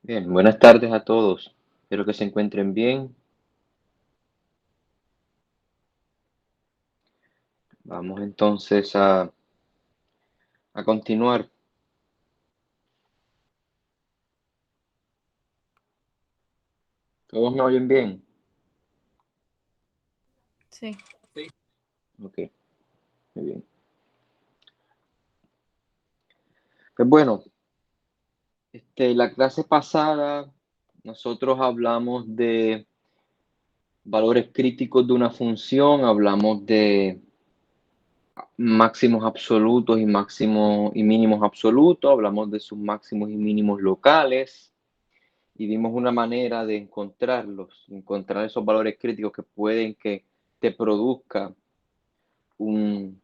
Bien, buenas tardes a todos. Espero que se encuentren bien. Vamos entonces a continuar. ¿Todos me oyen bien? Sí. Ok, muy bien. Pues bueno, la clase pasada nosotros hablamos de valores críticos de una función, hablamos de máximos absolutos y máximos y mínimos absolutos, hablamos de sus máximos y mínimos locales y vimos una manera de encontrar esos valores críticos que pueden que te produzca un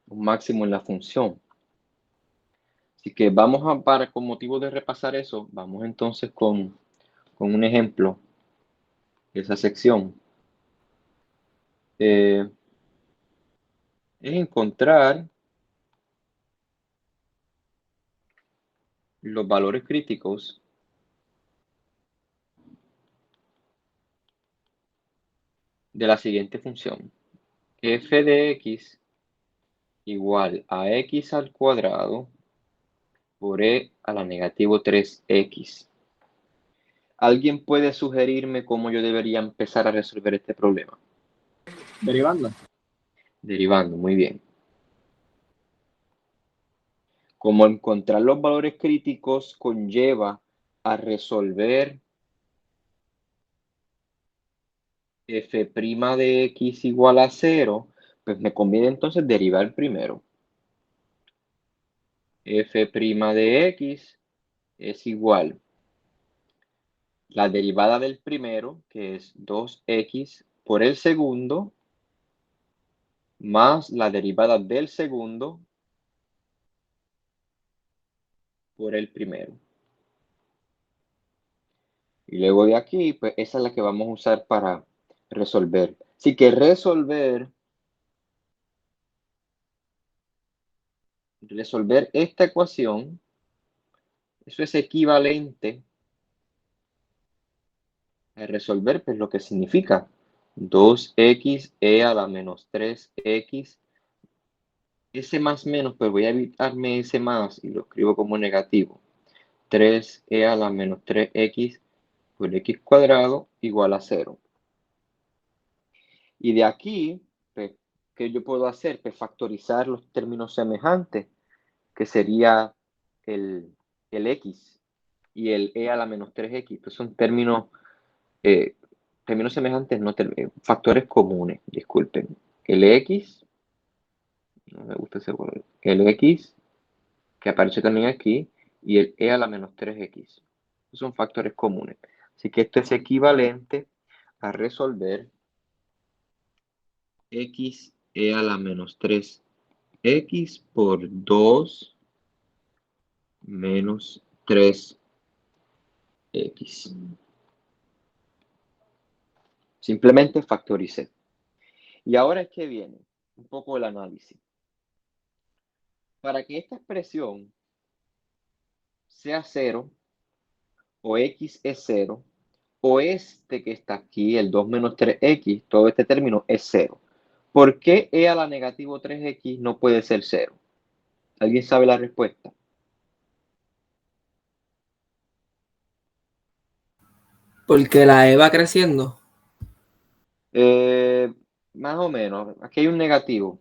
máximo en la función. Así que con motivo de repasar eso, vamos entonces con un ejemplo de esa sección. Es encontrar los valores críticos de la siguiente función. F de x igual a x al cuadrado por e a la negativo 3x. ¿Alguien puede sugerirme cómo yo debería empezar a resolver este problema? Derivando. Derivando, muy bien. Como encontrar los valores críticos conlleva a resolver f' de x igual a 0, pues me conviene entonces derivar primero. F' de x es igual la derivada del primero, que es 2x por el segundo, más la derivada del segundo por el primero. Y luego de aquí, pues esa es la que vamos a usar para resolver. Así que resolver esta ecuación, eso es equivalente a resolver, pues lo que significa 2x a la menos 3x. Ese más menos, pues voy a evitarme ese más y lo escribo como negativo. 3 a la menos 3x por x cuadrado igual a 0. Y de aquí, pues, ¿qué yo puedo hacer? Pues factorizar los términos semejantes, que sería el x y el a la menos 3x. Pues son términos semejantes, no factores comunes, disculpen. El x, no me gusta ese valor, el x, que aparece también aquí, y el a la menos 3x. Son factores comunes. Así que esto es equivalente a resolver x a la menos 3x por 2 menos 3x. Simplemente factoricé. Y ahora es que viene un poco el análisis. Para que esta expresión sea 0, o x es 0, o este que está aquí, el 2 menos 3x, todo este término es 0. ¿Por qué e a la negativo 3x no puede ser 0? ¿Alguien sabe la respuesta? Porque la E va creciendo. Más o menos. Aquí hay un negativo.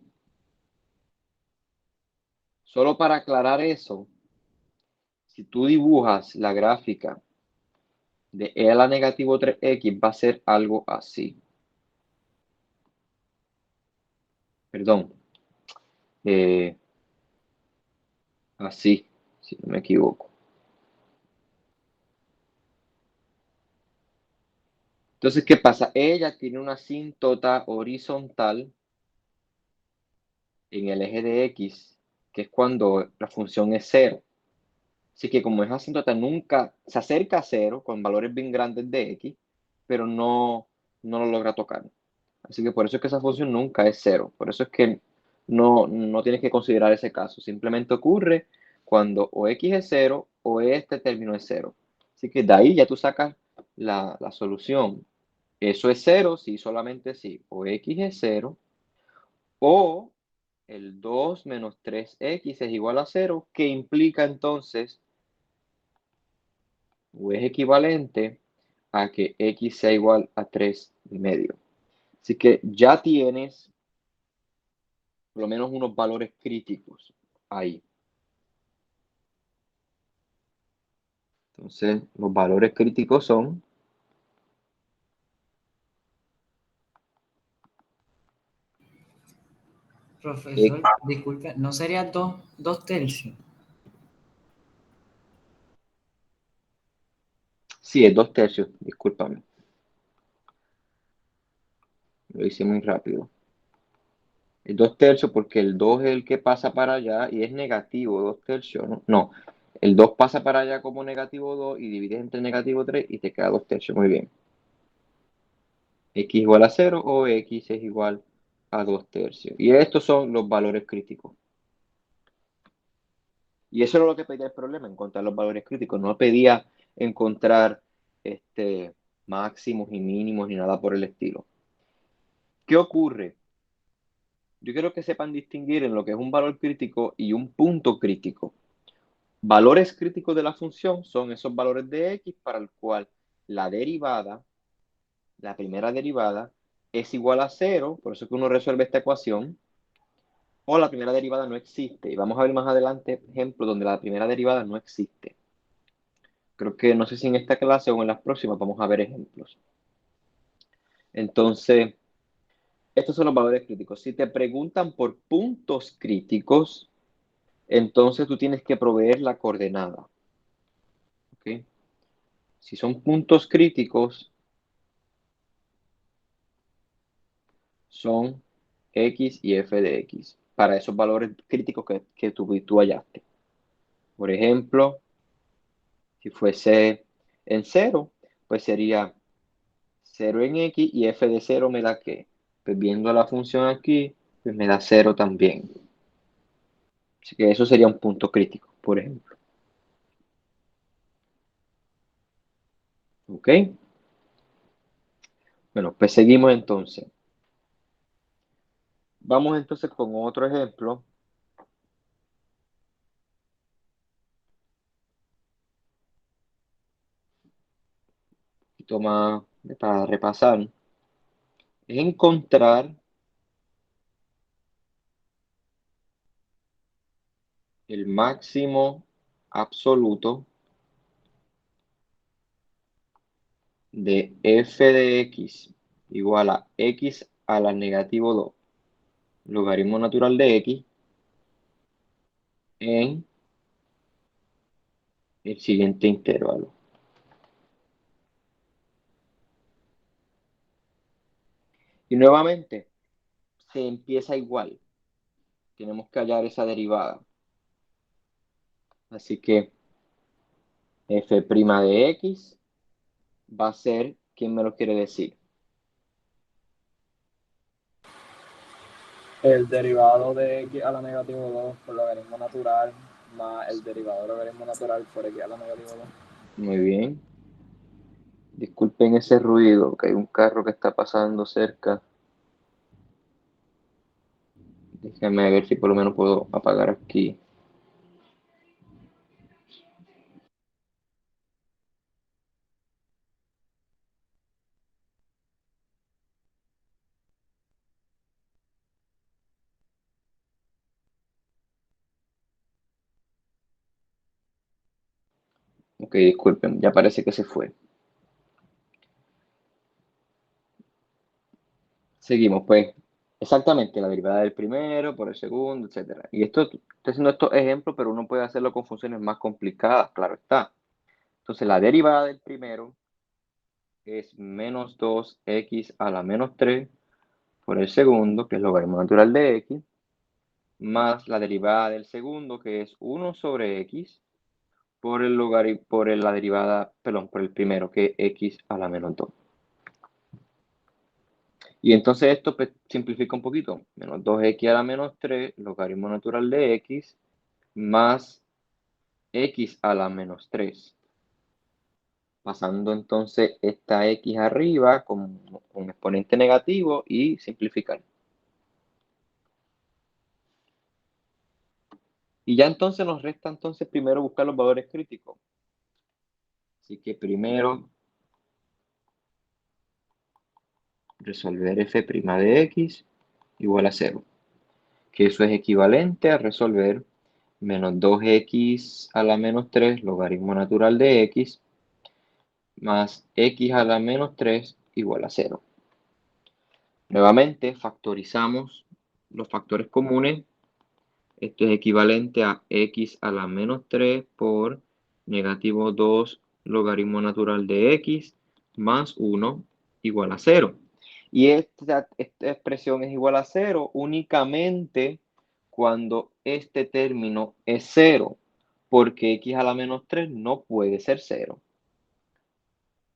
Solo para aclarar eso, si tú dibujas la gráfica de e a la negativo 3x, va a ser algo así. Perdón. Así, si no me equivoco. Entonces, ¿qué pasa? Ella tiene una asíntota horizontal en el eje de x, que es cuando la función es 0. Así que como es asíntota, nunca se acerca a 0 con valores bien grandes de x, pero no lo logra tocar. Así que por eso es que esa función nunca es 0. Por eso es que no tienes que considerar ese caso. Simplemente ocurre cuando o x es 0 o este término es 0. Así que de ahí ya tú sacas la solución. Eso es 0, sí, solamente sí. O x es 0, o el 2 menos 3x es igual a 0, que implica entonces, o es equivalente a que x sea igual a 3,5. Así que ya tienes por lo menos unos valores críticos ahí. Entonces, los valores críticos son Profesor, disculpe, ¿no sería dos tercios? sí, es 2/3, discúlpame. Lo hice muy rápido. Es 2/3 porque el 2 es el que pasa para allá y es negativo 2/3, ¿no? No, el 2 pasa para allá como negativo 2 y divides entre negativo 3 y te queda 2/3. Muy bien. X igual a 0 o X es igual a 2/3. Y estos son los valores críticos. Y eso era lo que pedía el problema, encontrar los valores críticos. No pedía encontrar máximos y mínimos ni nada por el estilo. ¿Qué ocurre? Yo quiero que sepan distinguir en lo que es un valor crítico y un punto crítico. Valores críticos de la función son esos valores de x para el cual la derivada, la primera derivada, es igual a 0, por eso que uno resuelve esta ecuación, o la primera derivada no existe. Y vamos a ver más adelante ejemplos donde la primera derivada no existe. Creo que no sé si en esta clase o en las próximas vamos a ver ejemplos. Entonces, estos son los valores críticos. Si te preguntan por puntos críticos, entonces tú tienes que proveer la coordenada. ¿Okay? Si son puntos críticos, son x y f de x para esos valores críticos que tú hallaste. Por ejemplo, si fuese en 0, pues sería 0 en x y f de 0 me da ¿qué? Pues viendo la función aquí, pues me da 0 también. Así que eso sería un punto crítico, por ejemplo. ¿Ok? Bueno, pues seguimos entonces. Vamos entonces con otro ejemplo. Un poquito más para repasar. Es encontrar el máximo absoluto de f de x igual a x a la negativo 2, logaritmo natural de x, en el siguiente intervalo. Y nuevamente, se empieza igual. Tenemos que hallar esa derivada. Así que f' de x va a ser, ¿quién me lo quiere decir? El derivado de x a la negativo 2 por logaritmo natural más el derivado de logaritmo natural por x a la negativo 2. Muy bien. Disculpen ese ruido, que hay un carro que está pasando cerca. Déjenme ver si por lo menos puedo apagar aquí. Ok, disculpen, ya parece que se fue. Seguimos, pues. Exactamente, la derivada del primero por el segundo, etcétera. Y estoy haciendo estos ejemplos, pero uno puede hacerlo con funciones más complicadas, claro está. Entonces, la derivada del primero es menos 2x a la menos 3 por el segundo, que es logaritmo natural de x, más la derivada del segundo, que es 1 sobre x, por la derivada, perdón, por el primero, que es x a la menos 2. Y entonces esto pues, simplifica un poquito. Menos 2x a la menos 3, logaritmo natural de x, más x a la menos 3. pasando entonces esta x arriba con un exponente negativo y simplificar. Y ya entonces nos resta entonces primero buscar los valores críticos. Así que primero resolver f' de x igual a 0. Que eso es equivalente a resolver menos 2x a la menos 3 logaritmo natural de x más x a la menos 3 igual a 0. Nuevamente factorizamos los factores comunes. Esto es equivalente a x a la menos 3 por negativo 2 logaritmo natural de x más 1 igual a 0. Y esta expresión es igual a 0 únicamente cuando este término es 0, porque x a la menos 3 no puede ser 0.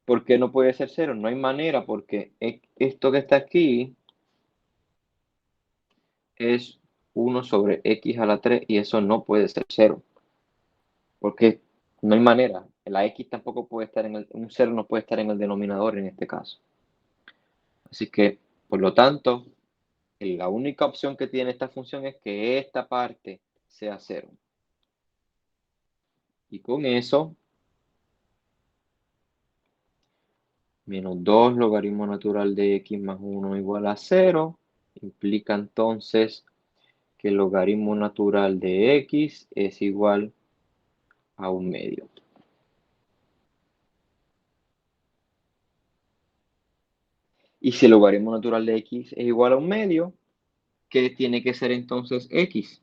¿Por qué no puede ser 0? No hay manera, porque esto que está aquí es 1 sobre x a la 3 y eso no puede ser 0. Porque no hay manera. La x tampoco puede estar un 0 no puede estar en el denominador en este caso. Así que, por lo tanto, la única opción que tiene esta función es que esta parte sea 0. Y con eso, menos 2 logaritmo natural de x más 1 igual a 0, implica entonces que el logaritmo natural de x es igual a 1/2. Y si el logaritmo natural de x es igual a 1/2, ¿qué tiene que ser entonces x?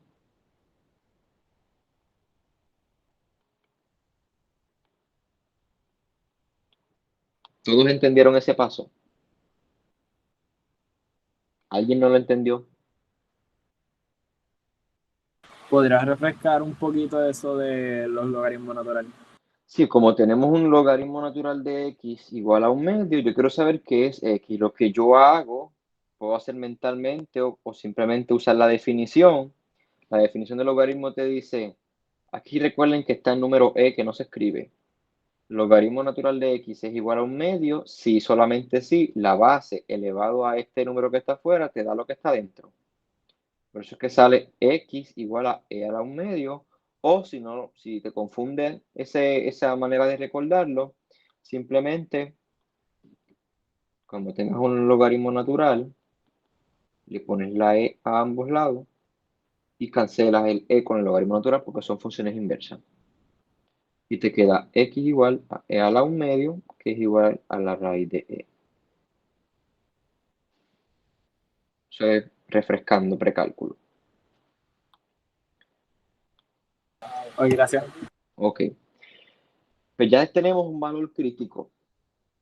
¿Todos entendieron ese paso? ¿Alguien no lo entendió? ¿Podrías refrescar un poquito eso de los logaritmos naturales? Sí, como tenemos un logaritmo natural de x igual a 1/2, yo quiero saber qué es x. Lo que yo hago, puedo hacer mentalmente o simplemente usar la definición. La definición del logaritmo te dice, aquí recuerden que está el número e que no se escribe. Logaritmo natural de x es igual a 1/2 si solamente si la base elevado a este número que está afuera te da lo que está dentro. Por eso es que sale x igual a e a la 1/2, o si no, si te confunde esa manera de recordarlo, simplemente cuando tengas un logaritmo natural, le pones la e a ambos lados y cancelas el e con el logaritmo natural porque son funciones inversas. Y te queda x igual a e a la 1/2, que es igual a la raíz de e. Eso es refrescando precálculo. Oye, gracias. Ok. Pues ya tenemos un valor crítico.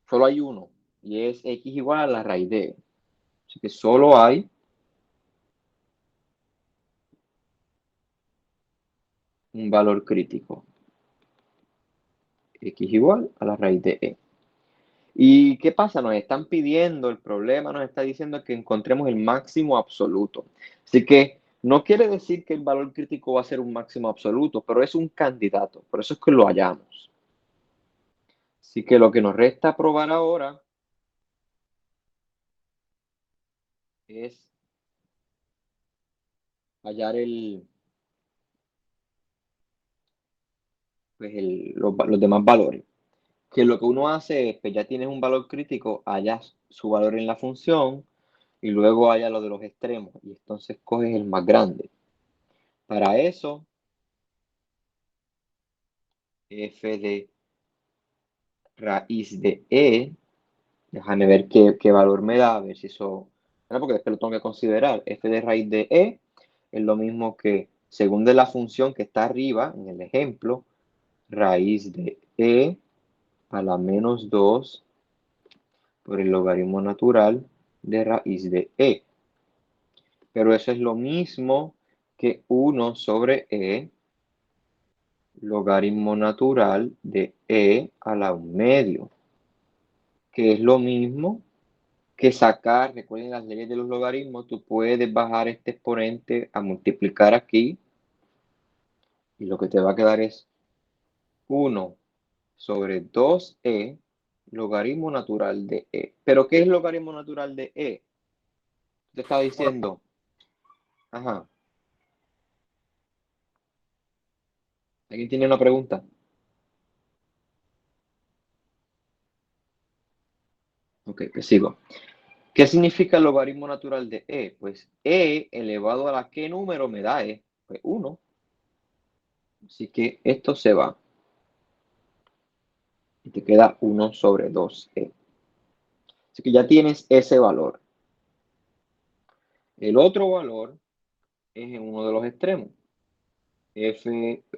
Solo hay uno. Y es x igual a la raíz de e. Así que solo hay un valor crítico. X igual a la raíz de e. ¿Y qué pasa? Nos están pidiendo, el problema nos está diciendo que encontremos el máximo absoluto. Así que no quiere decir que el valor crítico va a ser un máximo absoluto, pero es un candidato. Por eso es que lo hallamos. Así que lo que nos resta probar ahora es hallar los demás valores. Que lo que uno hace es que ya tienes un valor crítico, hallas su valor en la función y luego haya lo de los extremos y entonces coges el más grande. Para eso, f de raíz de e, déjame ver qué valor me da, a ver si eso, bueno, porque después lo tengo que considerar. F de raíz de e es lo mismo que, según de la función que está arriba, en el ejemplo, raíz de e a la menos 2 por el logaritmo natural de raíz de e. Pero eso es lo mismo que 1 sobre e logaritmo natural de e a la 1/2, que es lo mismo que sacar, recuerden las leyes de los logaritmos, tú puedes bajar este exponente a multiplicar aquí y lo que te va a quedar es 1 sobre 2e logaritmo natural de e. ¿Pero qué es logaritmo natural de e? Te estaba diciendo, ajá. ¿Alguien tiene una pregunta? Ok, pues sigo. ¿Qué significa el logaritmo natural de e? Pues e elevado a la qué número me da e. Pues 1. Así que esto se va. Y te queda 1 sobre 2e. Así que ya tienes ese valor. El otro valor es en uno de los extremos.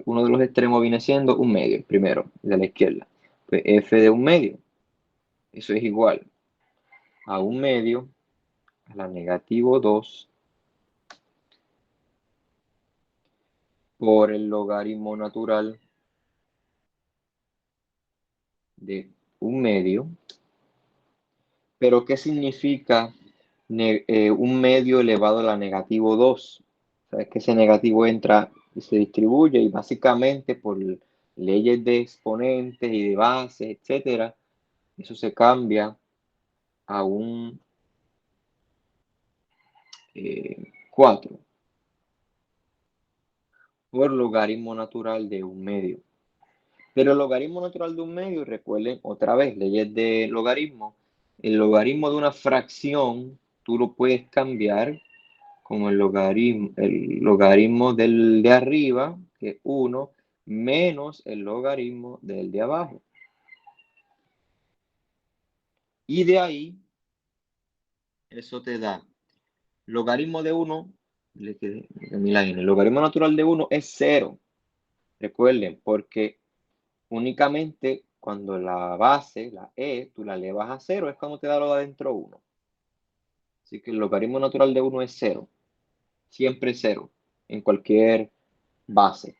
Uno de los extremos viene siendo un medio, el primero, de la izquierda. Pues f de un medio, eso es igual a un medio a la negativo 2 por el logaritmo natural de un medio. Pero ¿qué significa un medio elevado a la negativo 2? Sabes que ese negativo entra y se distribuye y básicamente por leyes de exponentes y de bases, etcétera, eso se cambia a un 4 por logaritmo natural de un medio. Pero el logaritmo natural de un medio, recuerden otra vez, leyes de logaritmo, el logaritmo de una fracción, tú lo puedes cambiar como el logaritmo del de arriba, que es 1, menos el logaritmo del de abajo. Y de ahí, eso te da logaritmo de 1, el logaritmo natural de 1 es 0. Recuerden, porque únicamente cuando la base, la e, tú la elevas a 0, es cuando te da lo de adentro 1. Así que el logaritmo natural de 1 es 0. Siempre 0, en cualquier base.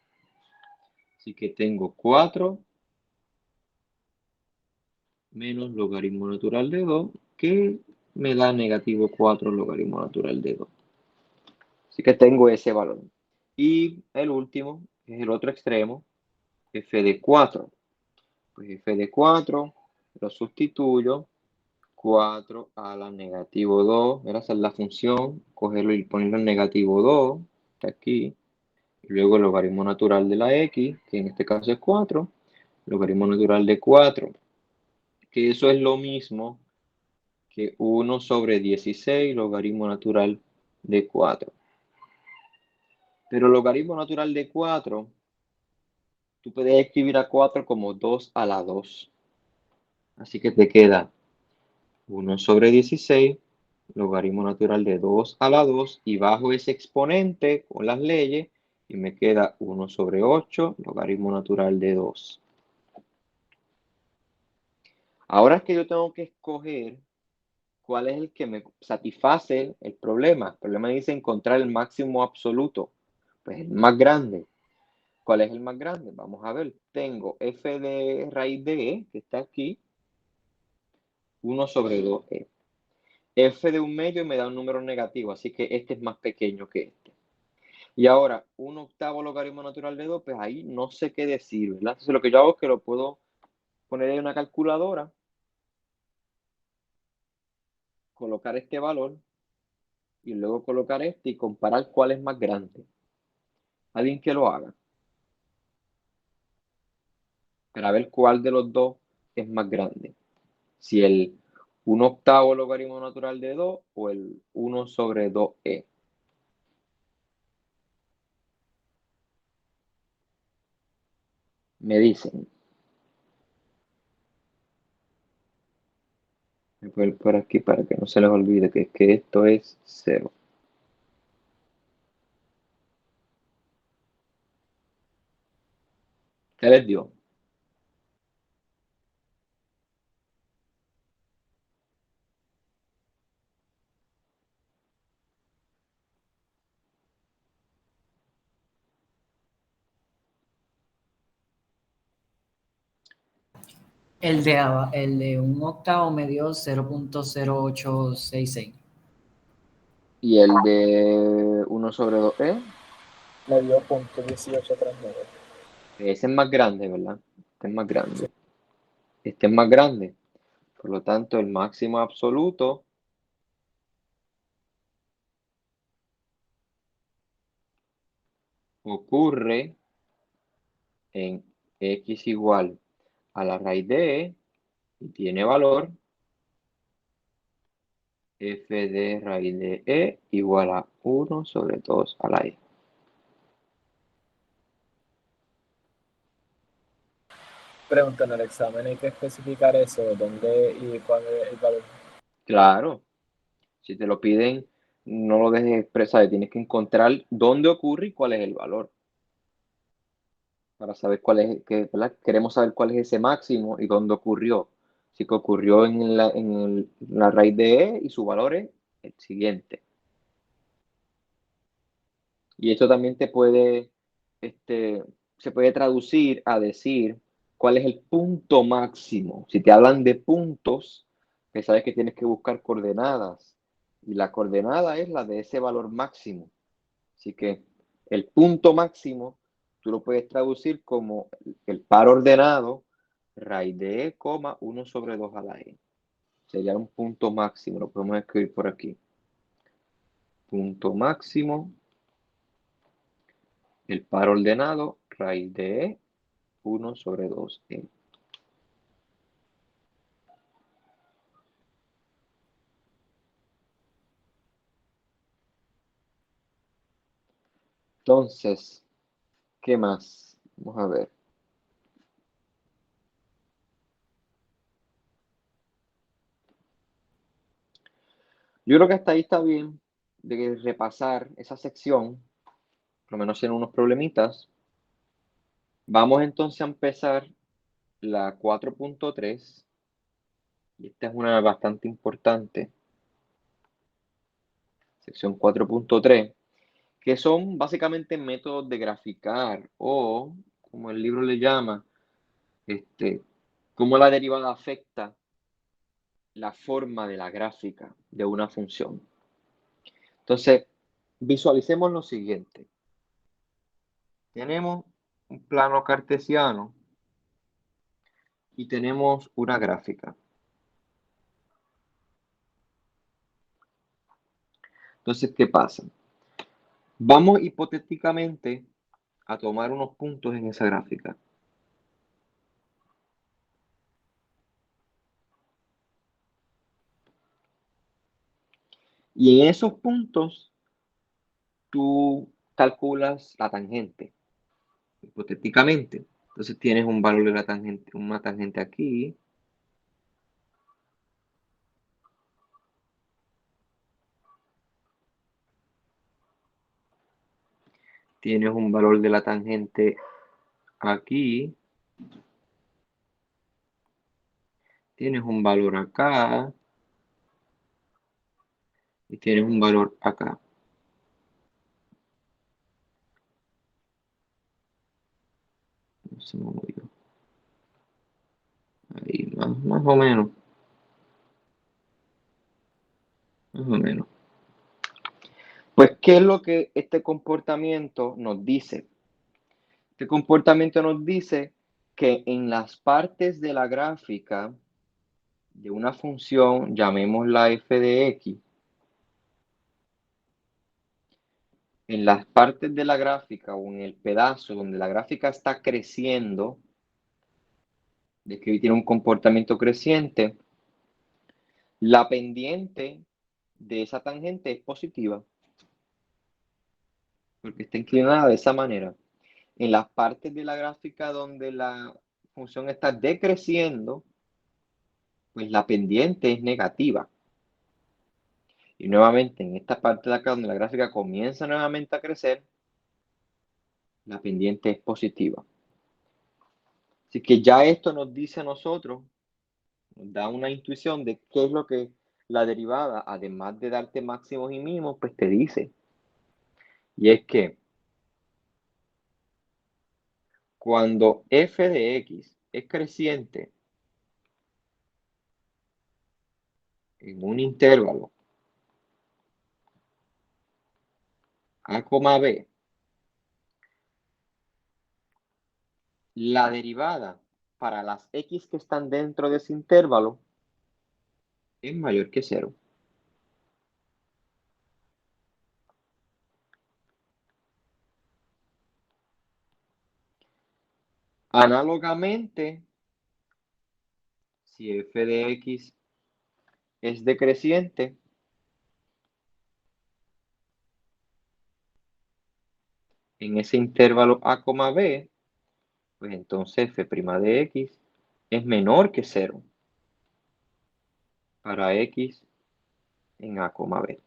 Así que tengo 4 menos logaritmo natural de 2, que me da negativo 4 logaritmo natural de 2. Así que tengo ese valor. Y el último, es el otro extremo, f de 4. Pues f de 4 lo sustituyo, 4 a la negativo 2, esa es la función, cogerlo y ponerlo en negativo 2, está aquí, y luego el logaritmo natural de la x, que en este caso es 4, logaritmo natural de 4, que eso es lo mismo que 1 sobre 16 logaritmo natural de 4. Pero el logaritmo natural de 4, tú puedes escribir a 4 como 2 a la 2. Así que te queda 1 sobre 16 logaritmo natural de 2 a la 2 y bajo ese exponente con las leyes y me queda 1 sobre 8 logaritmo natural de 2. Ahora es que yo tengo que escoger cuál es el que me satisface el problema. El problema dice encontrar el máximo absoluto. Pues el más grande. ¿Cuál es el más grande? Vamos a ver. Tengo f de raíz de e, que está aquí, 1 sobre 2e. F de un medio me da un número negativo, así que este es más pequeño que este. Y ahora, 1/8 logaritmo natural de 2, pues ahí no sé qué decir, ¿verdad? Entonces lo que yo hago es que lo puedo poner en una calculadora, colocar este valor, y luego colocar este y comparar cuál es más grande. Alguien que lo haga. Para ver cuál de los dos es más grande. Si el 1/8 logaritmo natural de 2 o el 1 sobre 2e. Me dicen. Voy a poner por aquí para que no se les olvide que esto es 0. ¿Qué les dio? El de un octavo me dio 0.0866. Y el de 1 sobre 2e. Me dio .1839. Ese es más grande, ¿verdad? Este es más grande. Sí. este es más grande. Por lo tanto, el máximo absoluto ocurre en x igual a la raíz de e y tiene valor f de raíz de e igual a 1 sobre 2 a la e. Pregunta en el examen, hay que especificar eso, dónde y cuál es el valor. Claro, si te lo piden, no lo dejes expresar, tienes que encontrar dónde ocurre y cuál es el valor. Para saber cuál es, ¿verdad? Queremos saber cuál es ese máximo y dónde ocurrió. Si que ocurrió en la raíz de e y su valor es el siguiente. Y esto también te puede, se puede traducir a decir cuál es el punto máximo. Si te hablan de puntos, que sabes que tienes que buscar coordenadas. Y la coordenada es la de ese valor máximo. Así que el punto máximo, tú lo puedes traducir como el par ordenado, raíz de e, 1 sobre 2 a la e. Sería un punto máximo, lo podemos escribir por aquí. Punto máximo, el par ordenado, raíz de e, 1 sobre 2e. Entonces, ¿qué más? Vamos a ver. Yo creo que hasta ahí está bien de repasar esa sección, por lo menos tiene unos problemitas. Vamos entonces a empezar la 4.3. Y esta es una bastante importante. Sección 4.3, que son básicamente métodos de graficar o, como el libro le llama, cómo la derivada afecta la forma de la gráfica de una función. Entonces, visualicemos lo siguiente. Tenemos un plano cartesiano y tenemos una gráfica. Entonces, ¿qué pasa? Vamos hipotéticamente a tomar unos puntos en esa gráfica. Y en esos puntos, tú calculas la tangente, hipotéticamente. Entonces tienes un valor de la tangente, una tangente aquí. Tienes un valor de la tangente aquí. Tienes un valor acá. Y tienes un valor acá. No se me movió. Ahí, más o menos. Más o menos. Pues, ¿qué es lo que este comportamiento nos dice? Este comportamiento nos dice que en las partes de la gráfica de una función, llamémosla f de x, en las partes de la gráfica o en el pedazo donde la gráfica está creciendo, de que tiene un comportamiento creciente, la pendiente de esa tangente es positiva, porque está inclinada de esa manera. En las partes de la gráfica donde la función está decreciendo, pues la pendiente es negativa. Y nuevamente, en esta parte de acá donde la gráfica comienza nuevamente a crecer, la pendiente es positiva. Así que ya esto nos dice a nosotros, nos da una intuición de qué es lo que la derivada, además de darte máximos y mínimos, pues te dice. Y es que cuando f de x es creciente en un intervalo a, b, la derivada para las x que están dentro de ese intervalo es mayor que 0. Análogamente, si f de x es decreciente, en ese intervalo a, b, pues entonces f' de x es menor que 0 para x en a, b.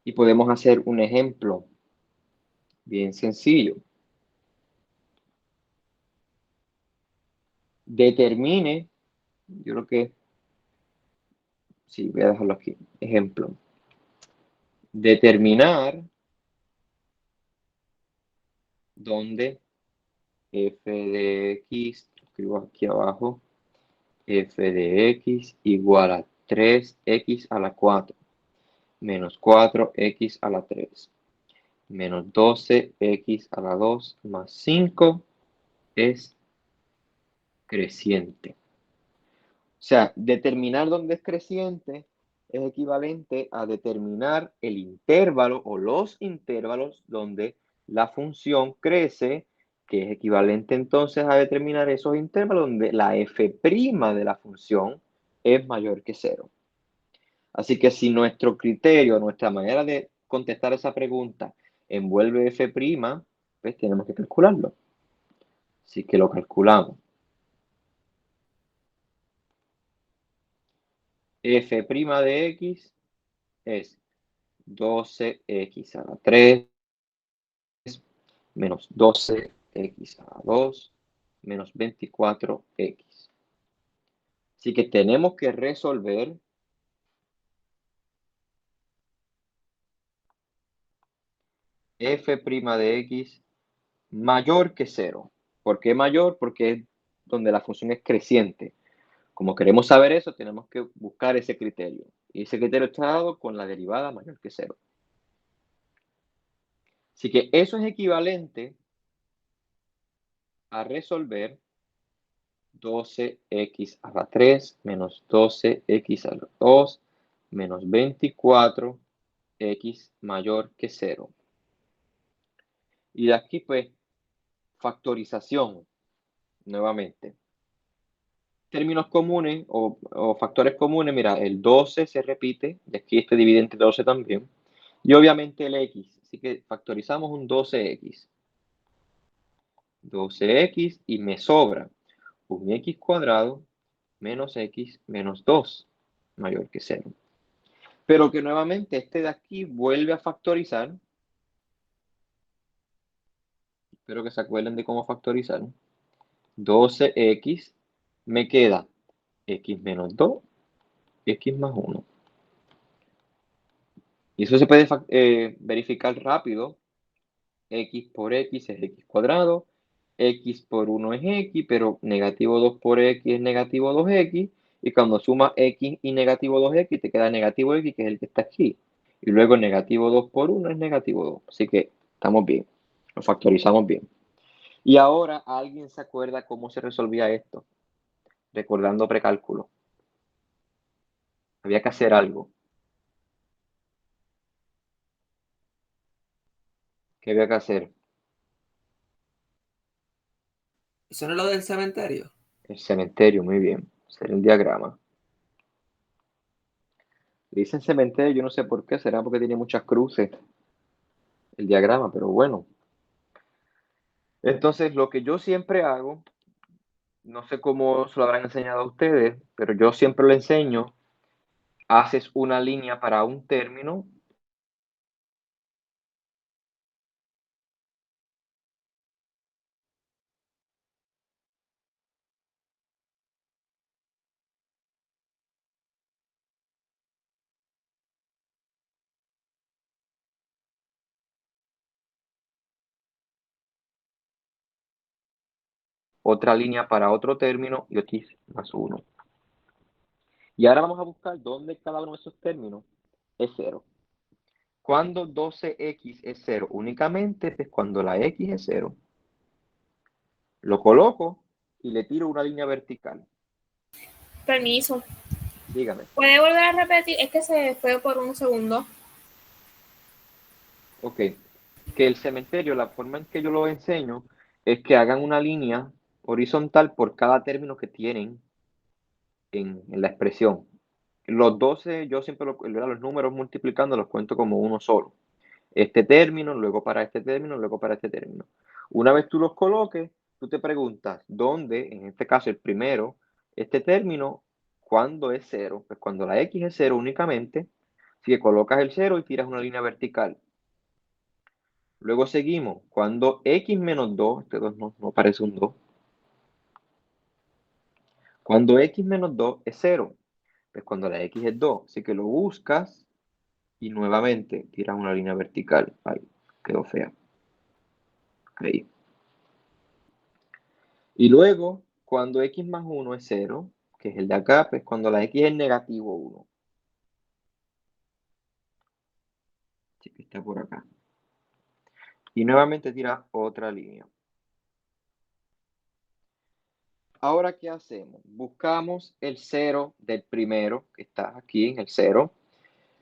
Y podemos hacer un ejemplo bien sencillo. Determine, yo creo que, sí, voy a dejarlo aquí. Ejemplo. Determinar donde f de x, escribo aquí abajo, f de x igual a 3x a la 4 menos 4x a la 3 menos 12x a la 2 más 5 es creciente. O sea, determinar dónde es creciente es equivalente a determinar el intervalo o los intervalos donde la función crece, que es equivalente entonces a determinar esos intervalos donde la f' de la función es mayor que 0. Así que si nuestro criterio, nuestra manera de contestar esa pregunta envuelve f', pues tenemos que calcularlo. Así que lo calculamos. F' de x es 12x a la 3 menos 12x a la 2 menos 24x. Así que tenemos que resolver f' de x mayor que 0. ¿Por qué mayor? Porque es donde la función es creciente. Como queremos saber eso, tenemos que buscar ese criterio. Y ese criterio está dado con la derivada mayor que 0. Así que eso es equivalente a resolver 12x a la 3 menos 12x a la 2 menos 24x mayor que 0. Y de aquí, pues, factorización, nuevamente. Términos comunes o factores comunes, mira, el 12 se repite, de aquí este divide entre 12 también, y obviamente el x, así que factorizamos un 12x. 12x y me sobra un x cuadrado menos x menos 2 mayor que 0. Pero que nuevamente este de aquí vuelve a factorizar. Espero que se acuerden de cómo factorizar. 12x me queda x menos 2, x más 1. Y eso se puede verificar rápido. X por x es x cuadrado. X por 1 es x, pero negativo 2 por x es negativo 2x. Y cuando sumas x y negativo 2x, te queda negativo x, que es el que está aquí. Y luego negativo 2 por 1 es negativo 2. Así que estamos bien. Lo factorizamos bien. Y ahora, ¿alguien se acuerda cómo se resolvía esto? Recordando precálculo. Había que hacer algo. ¿Qué había que hacer? ¿Eso no es lo del cementerio? El cementerio, muy bien. Hacer el diagrama. Le dicen cementerio, yo no sé por qué, será porque tiene muchas cruces el diagrama, pero bueno. Entonces, lo que yo siempre hago, no sé cómo se lo habrán enseñado a ustedes, pero yo siempre lo enseño, haces una línea para un término. Otra línea para otro término y x más 1. Y ahora vamos a buscar dónde cada uno de esos términos es 0. ¿Cuándo 12x es 0? Únicamente es cuando la x es 0. Lo coloco y le tiro una línea vertical. Permiso. Dígame. ¿Puede volver a repetir? Es que se fue por un segundo. Ok. Que el cementerio, la forma en que yo lo enseño es que hagan una línea horizontal por cada término que tienen en la expresión. Los 12, yo siempre los números multiplicando los cuento como uno solo. Este término, luego para este término, luego para este término. Una vez tú los coloques, tú te preguntas, ¿dónde, en este caso el primero, este término, cuándo es cero? Pues cuando la X es cero únicamente, si colocas el cero y tiras una línea vertical. Luego seguimos, cuando X menos 2, este 2 no parece un 2. Cuando X menos 2 es 0, pues cuando la X es 2, así que lo buscas y nuevamente tiras una línea vertical. Ay, quedó fea. Ahí. Y luego, cuando X más 1 es 0, que es el de acá, pues cuando la X es negativo 1. Así que está por acá. Y nuevamente tira otra línea. Ahora, ¿qué hacemos? Buscamos el 0 del primero, que está aquí en el 0.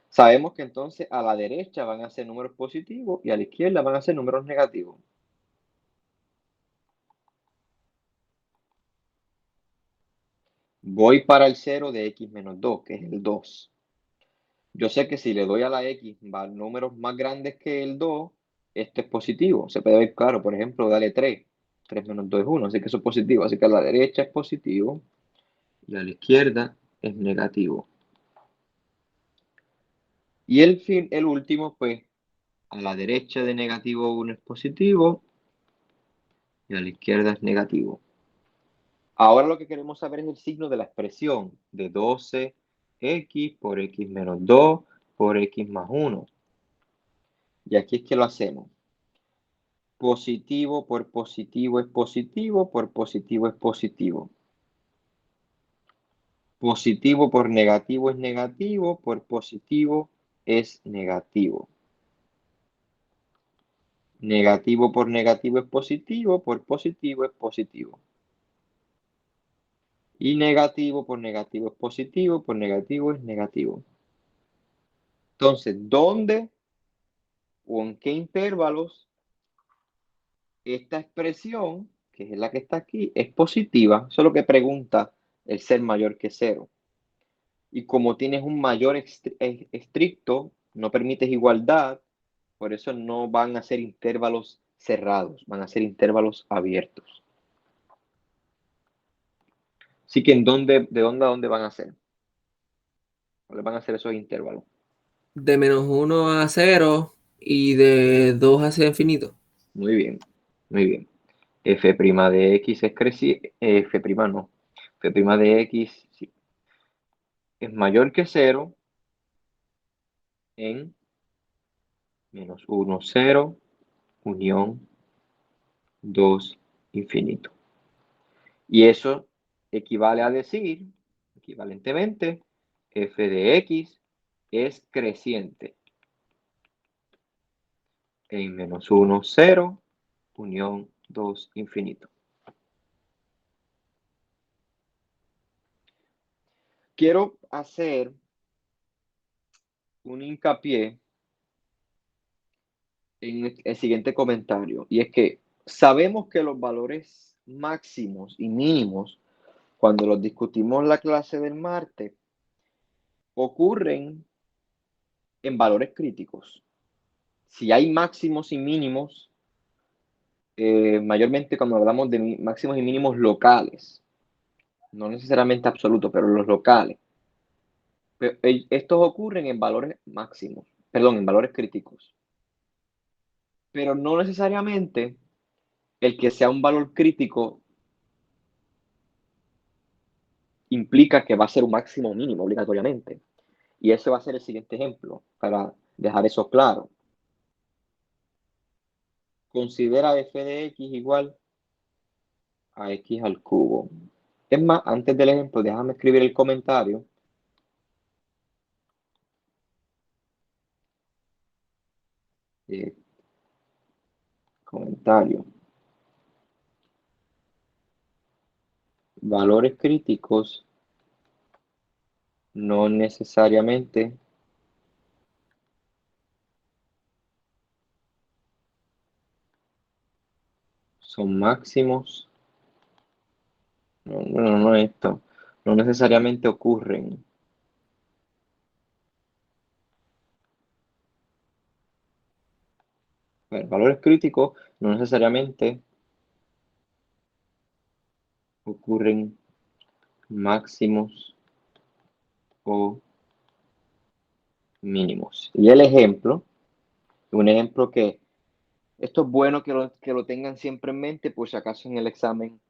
Sabemos que entonces a la derecha van a ser números positivos y a la izquierda van a ser números negativos. Voy para el 0 de X menos 2, que es el 2. Yo sé que si le doy a la X números más grandes que el 2, esto es positivo. Se puede ver claro, por ejemplo, dale 3. 3 menos 2 es 1, así que eso es positivo. Así que a la derecha es positivo y a la izquierda es negativo. Y el último, pues, a la derecha de negativo 1 es positivo y a la izquierda es negativo. Ahora lo que queremos saber es el signo de la expresión de 12x por x menos 2 por x más 1. Y aquí es que lo hacemos. Positivo por positivo es positivo, por positivo es positivo. Positivo por negativo es negativo, por positivo es negativo. Negativo por negativo es positivo, por positivo es positivo. Y negativo por negativo es positivo, por negativo es negativo. Entonces, ¿dónde o en qué intervalos esta expresión, que es la que está aquí, es positiva? Eso es lo que pregunta el ser mayor que 0. Y como tienes un mayor estricto, no permites igualdad, por eso no van a ser intervalos cerrados, van a ser intervalos abiertos. Así que, ¿de dónde a dónde van a ser? ¿Cuáles van a ser esos intervalos? De menos 1 a 0 y de 2 hacia infinito. Muy bien, muy bien. F' de X es creciente, F' no, F' de X sí, es mayor que 0 en menos 1, 0, unión 2, infinito. Y eso equivale a decir, equivalentemente, f de x es creciente en menos 1, 0, unión 2, infinito. Quiero hacer un hincapié en el siguiente comentario, y es que sabemos que los valores máximos y mínimos, cuando los discutimos en la clase del martes, ocurren en valores críticos. Si hay máximos y mínimos, mayormente cuando hablamos de máximos y mínimos locales, no necesariamente absolutos, pero los locales. Pero estos ocurren en valores máximos, perdón, en valores críticos. Pero no necesariamente el que sea un valor crítico implica que va a ser un máximo o mínimo obligatoriamente. Y ese va a ser el siguiente ejemplo, para dejar eso claro. Considera f de x igual a x al cubo. Es más, antes del ejemplo, déjame escribir el comentario. Comentario. valores críticos no necesariamente son máximos. No esto. No necesariamente ocurren. A ver, valores críticos no necesariamente ocurren máximos o mínimos. Y el ejemplo, un ejemplo que esto es bueno que lo tengan siempre en mente, por si acaso en el examen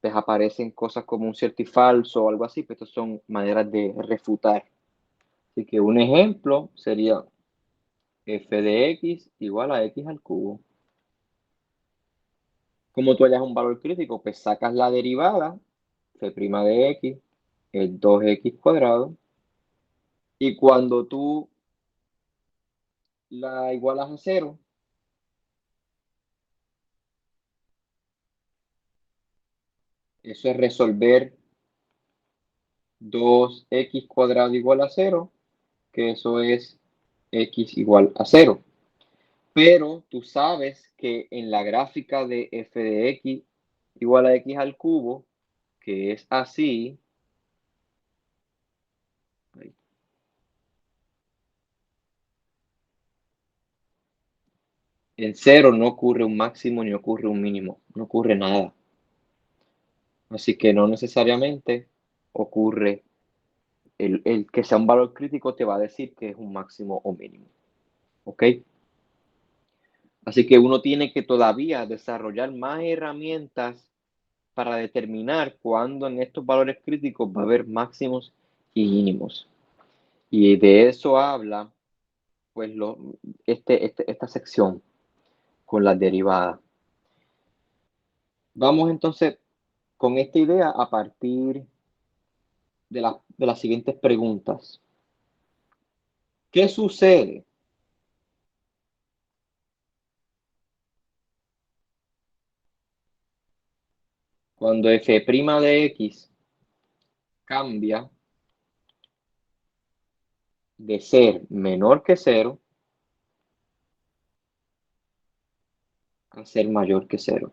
les aparecen cosas como un cierto y falso o algo así, pero estas son maneras de refutar. Así que un ejemplo sería f de x igual a x al cubo. Como tú hallas un valor crítico, pues sacas la derivada, f' de x es 2x cuadrado, y cuando tú la igualas a 0, eso es resolver 2x cuadrado igual a 0, que eso es x igual a 0. Pero tú sabes que en la gráfica de f de x igual a x al cubo, que es así, en 0 no ocurre un máximo ni ocurre un mínimo, no ocurre nada. Así que no necesariamente ocurre, el que sea un valor crítico te va a decir que es un máximo o mínimo. ¿Ok? Así que uno tiene que todavía desarrollar más herramientas para determinar cuándo en estos valores críticos va a haber máximos y mínimos. Y de eso habla pues esta sección con las derivadas. Vamos entonces con esta idea a partir de las siguientes preguntas. ¿Qué sucede cuando f' de x cambia de ser menor que 0 a ser mayor que 0?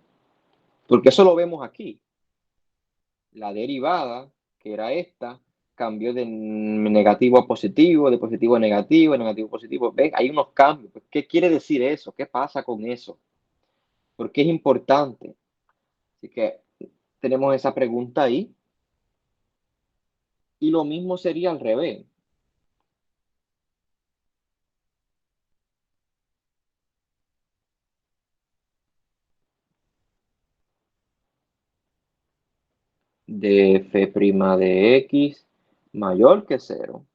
Porque eso lo vemos aquí. La derivada, que era esta, cambió de negativo a positivo, de positivo a negativo, de negativo a positivo. ¿Ven? Hay unos cambios. ¿Qué quiere decir eso? ¿Qué pasa con eso? ¿Por qué es importante? Así que tenemos esa pregunta ahí. Y lo mismo sería al revés. De f' de x mayor que 0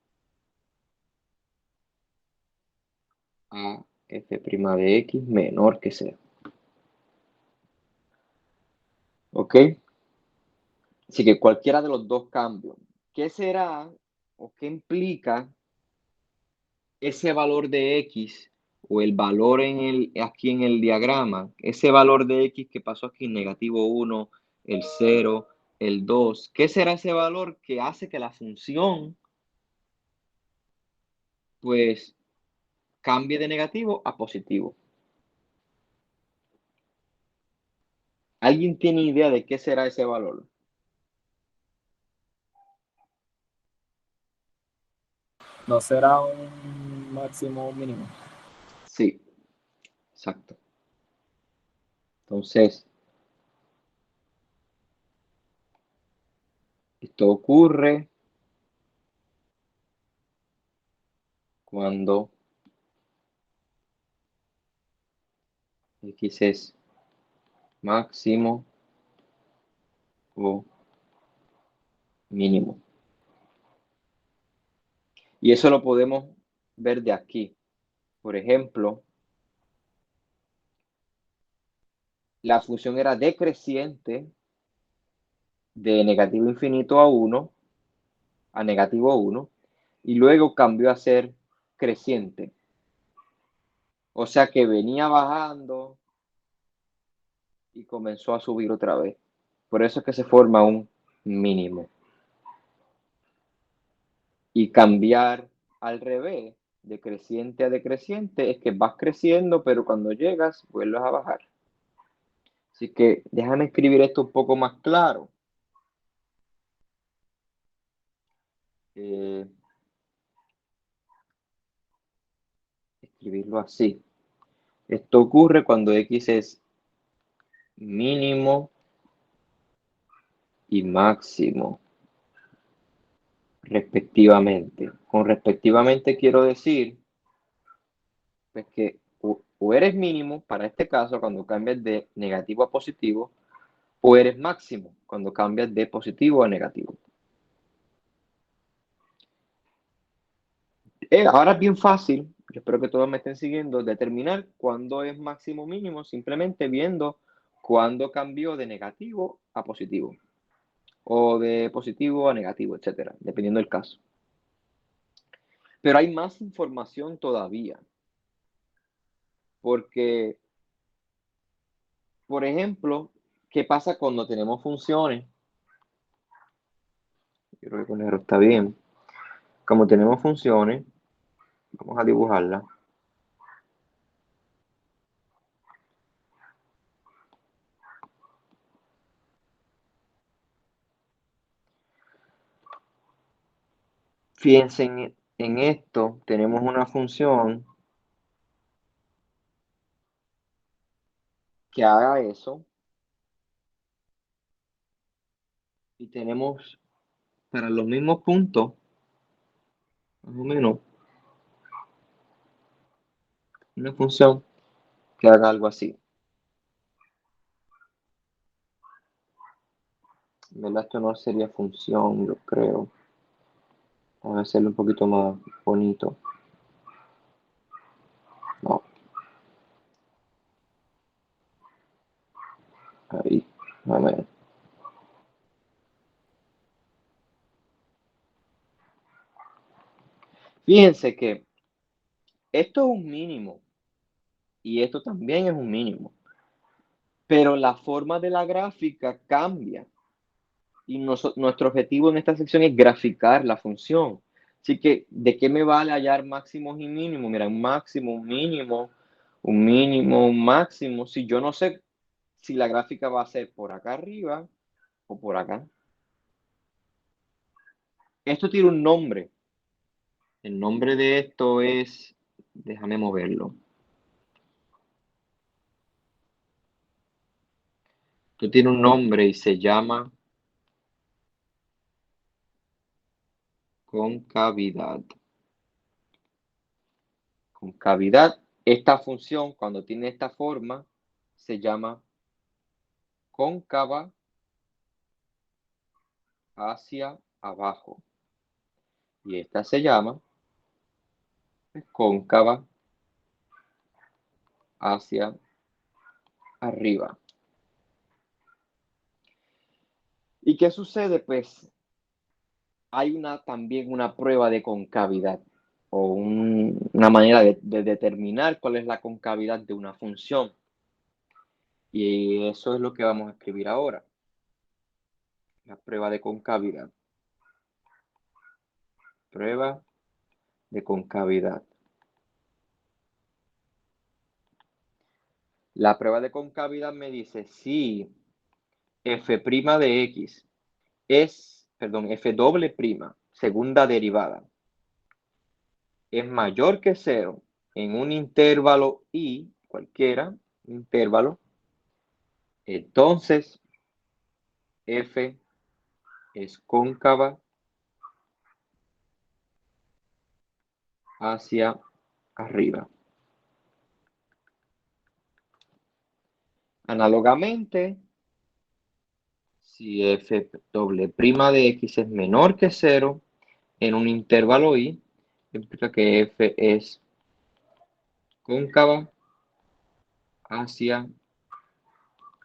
a f' de x menor que 0. ¿Ok? Así que cualquiera de los dos cambios. ¿Qué será o qué implica ese valor de x o el valor aquí en el diagrama? Ese valor de x que pasó aquí, negativo 1, el 0, el 2. ¿Qué será ese valor que hace que la función pues cambie de negativo a positivo? ¿Alguien tiene idea de qué será ese valor? ¿No será un máximo o un mínimo? Sí, exacto. Entonces, esto ocurre cuando x es máximo o mínimo. Y eso lo podemos ver de aquí. Por ejemplo, la función era decreciente de negativo infinito a 1 a negativo 1 y luego cambió a ser creciente. O sea que venía bajando y comenzó a subir otra vez. Por eso es que se forma un mínimo. Y cambiar al revés, de creciente a decreciente, es que vas creciendo, pero cuando llegas, vuelves a bajar. Así que déjame escribir esto un poco más claro. Escribirlo así. Esto ocurre cuando X es mínimo y máximo, respectivamente. Con respectivamente quiero decir pues, que o eres mínimo, para este caso, cuando cambias de negativo a positivo, o eres máximo, cuando cambias de positivo a negativo. Ahora es bien fácil, yo espero que todos me estén siguiendo, determinar cuándo es máximo o mínimo, simplemente viendo cuándo cambió de negativo a positivo, o de positivo a negativo, etcétera, dependiendo del caso. Pero hay más información todavía, porque, por ejemplo, ¿qué pasa cuando tenemos funciones? Yo creo que con negro está bien. Como tenemos funciones, vamos a dibujarlas. Fíjense en esto, tenemos una función que haga eso. Y tenemos para los mismos puntos, más o menos, una función que haga algo así. En verdad esto no sería función, yo creo. Vamos a hacerlo un poquito más bonito. No. Ahí, a ver. Fíjense que esto es un mínimo y esto también es un mínimo, pero la forma de la gráfica cambia y nuestro objetivo en esta sección es graficar la función. Así que, ¿de qué me vale hallar máximos y mínimos? Mira, un máximo, un mínimo, un mínimo, un máximo. Si yo no sé si la gráfica va a ser por acá arriba o por acá. Esto tiene un nombre. El nombre de esto es, déjame moverlo. Esto tiene un nombre y se llama concavidad. Concavidad. Esta función, cuando tiene esta forma, se llama cóncava hacia abajo. Y esta se llama cóncava hacia arriba. ¿Y qué sucede? Pues hay también una prueba de concavidad o una manera de determinar cuál es la concavidad de una función. Y eso es lo que vamos a escribir ahora. La prueba de concavidad. Prueba de concavidad. La prueba de concavidad me dice si f' de x es, f doble prima, segunda derivada, es mayor que 0 en un intervalo i, cualquiera, intervalo, entonces f es cóncava hacia arriba. Análogamente, si f doble prima de x es menor que 0 en un intervalo i, implica que f es cóncava hacia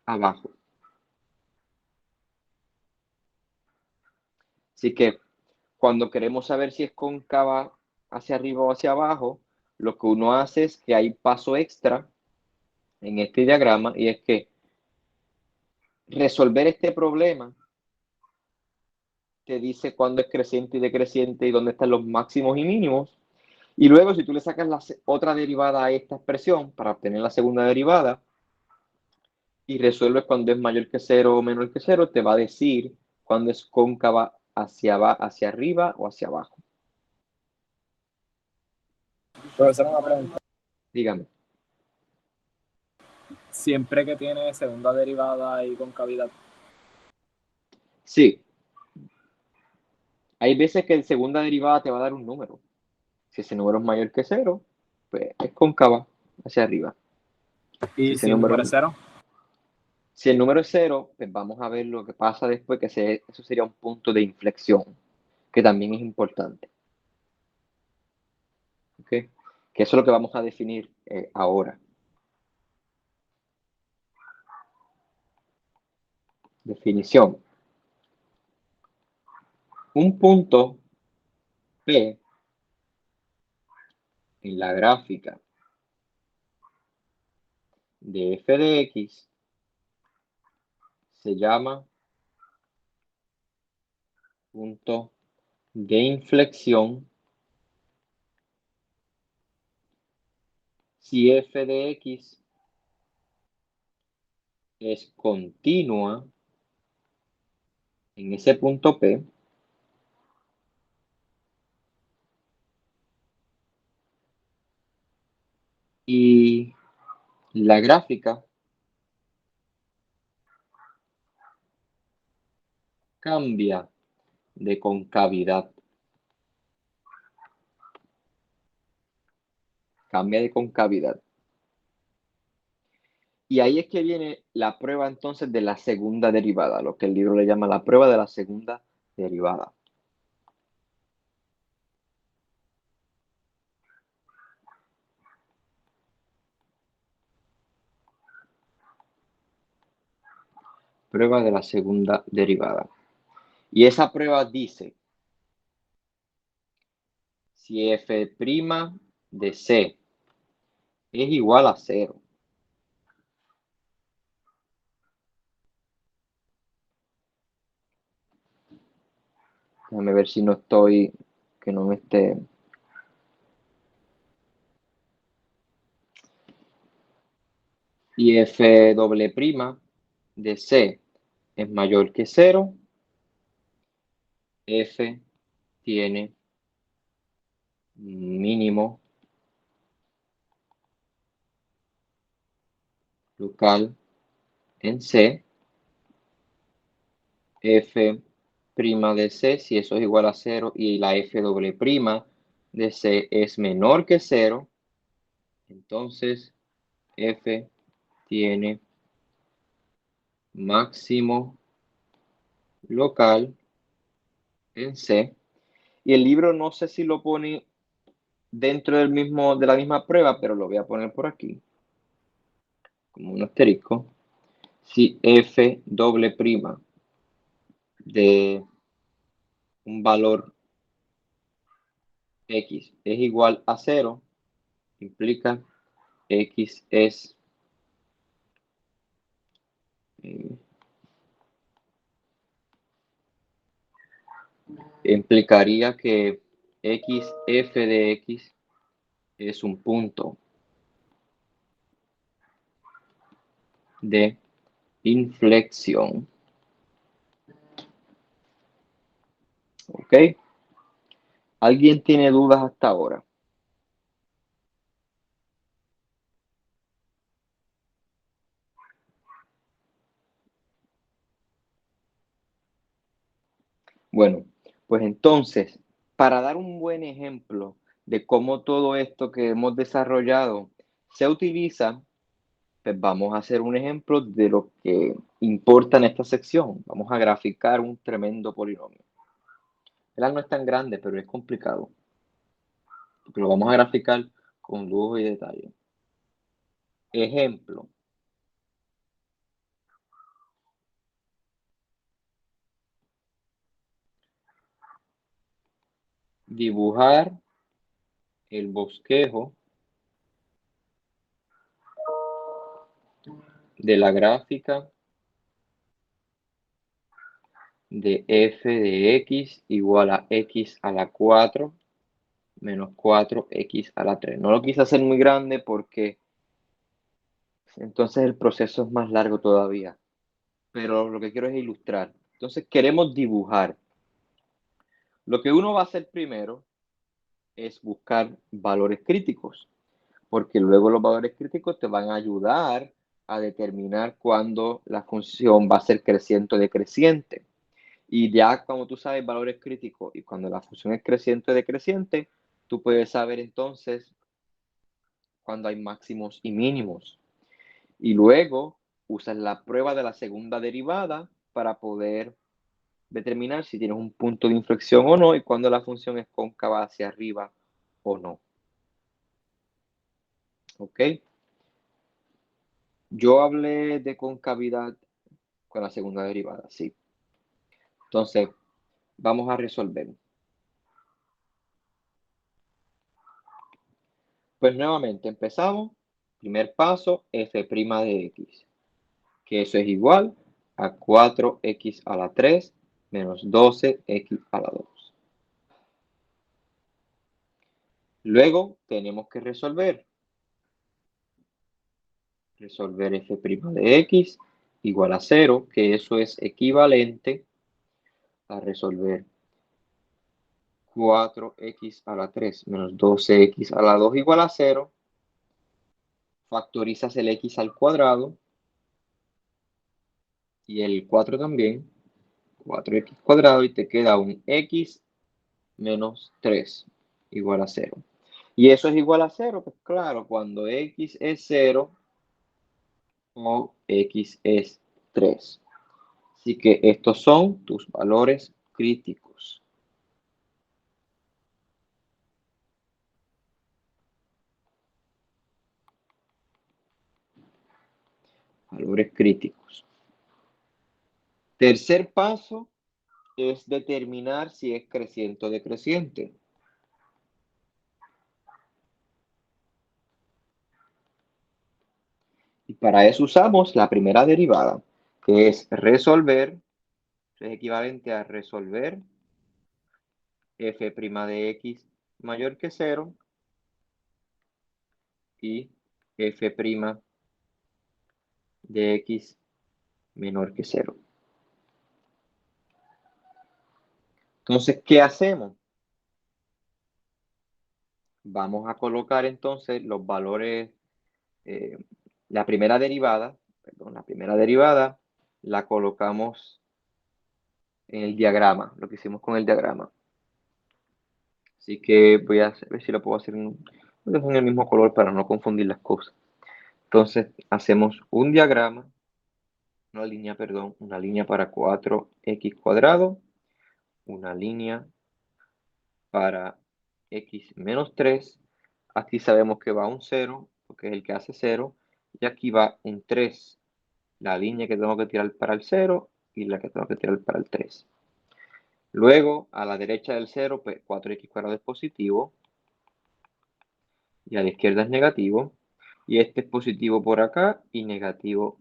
abajo. Así que cuando queremos saber si es cóncava hacia arriba o hacia abajo, lo que uno hace es que hay paso extra en este diagrama y es que resolver este problema te dice cuándo es creciente y decreciente y dónde están los máximos y mínimos. Y luego, si tú le sacas la otra derivada a esta expresión para obtener la segunda derivada y resuelves cuando es mayor que 0 o menor que 0, te va a decir cuando es cóncava hacia arriba o hacia abajo. Profesor, una pregunta. Dígame. Siempre que tiene segunda derivada y concavidad. Sí. Hay veces que en segunda derivada te va a dar un número. Si ese número es mayor que 0, pues es cóncava hacia arriba. ¿Y si el número es 0? Si el número es 0, pues vamos a ver lo que pasa después, que eso sería un punto de inflexión, que también es importante. ¿Ok? Que eso es lo que vamos a definir ahora. Definición. Un punto P en la gráfica de f de x se llama punto de inflexión si f de x es continua en ese punto P y la gráfica cambia de concavidad. Cambia de concavidad. Y ahí es que viene la prueba entonces de la segunda derivada, lo que el libro le llama la prueba de la segunda derivada. Prueba de la segunda derivada. Y esa prueba dice, si f' de c es igual a 0, déjame ver si no estoy, que no me esté. Y f' de c es mayor que 0, f tiene mínimo local en C, f' de C, si eso es igual a 0 y la f' de C es menor que 0, entonces f tiene máximo local en C. Y el libro no sé si lo pone dentro de la misma prueba, pero lo voy a poner por aquí, como un asterisco. Si f' de un valor x es igual a 0, implica x es implicaría que f de x es un punto de inflexión. ¿Ok? ¿Alguien tiene dudas hasta ahora? Bueno, pues entonces, para dar un buen ejemplo de cómo todo esto que hemos desarrollado se utiliza, pues vamos a hacer un ejemplo de lo que importa en esta sección. Vamos a graficar un tremendo polinomio. No es tan grande, pero es complicado. Porque lo vamos a graficar con lujo y detalle. Ejemplo. Dibujar el bosquejo de la gráfica de f de x igual a x a la 4 menos 4x a la 3. No lo quise hacer muy grande porque entonces el proceso es más largo todavía. Pero lo que quiero es ilustrar. Entonces queremos dibujar. Lo que uno va a hacer primero es buscar valores críticos, porque luego los valores críticos te van a ayudar a determinar cuándo la función va a ser creciente o decreciente. Y ya cuando tú sabes valores críticos y cuando la función es creciente o decreciente, tú puedes saber entonces cuando hay máximos y mínimos. Y luego usas la prueba de la segunda derivada para poder determinar si tienes un punto de inflexión o no y cuando la función es cóncava hacia arriba o no. ¿Ok? Yo hablé de concavidad con la segunda derivada, sí. Entonces, vamos a resolver. Pues nuevamente empezamos. Primer paso, f' de x, que eso es igual a 4x a la 3 menos 12x a la 2. Luego tenemos que resolver. Resolver f' de x igual a 0, que eso es equivalente a resolver 4x a la 3 menos 12x a la 2 igual a 0. Factorizas el x al cuadrado y el 4 también, 4x cuadrado, y te queda un x menos 3 igual a 0. ¿Y eso es igual a 0? Pues claro, cuando x es 0 o x es 3. Así que estos son tus valores críticos. Valores críticos. Tercer paso es determinar si es creciente o decreciente. Y para eso usamos la primera derivada, que es resolver, es equivalente a resolver f' de x mayor que 0 y f' de x menor que 0. Entonces, ¿qué hacemos? Vamos a colocar entonces los valores, la primera derivada la colocamos en el diagrama, lo que hicimos con el diagrama. Así que voy a ver si lo puedo hacer en el mismo color para no confundir las cosas. Entonces, hacemos un diagrama, una línea para 4x cuadrado, una línea para x menos 3. Aquí sabemos que va un 0, porque es el que hace 0. Y aquí va un 3, la línea que tengo que tirar para el 0 y la que tengo que tirar para el 3. Luego, a la derecha del 0, pues 4x cuadrado es positivo. Y a la izquierda es negativo. Y este es positivo por acá y negativo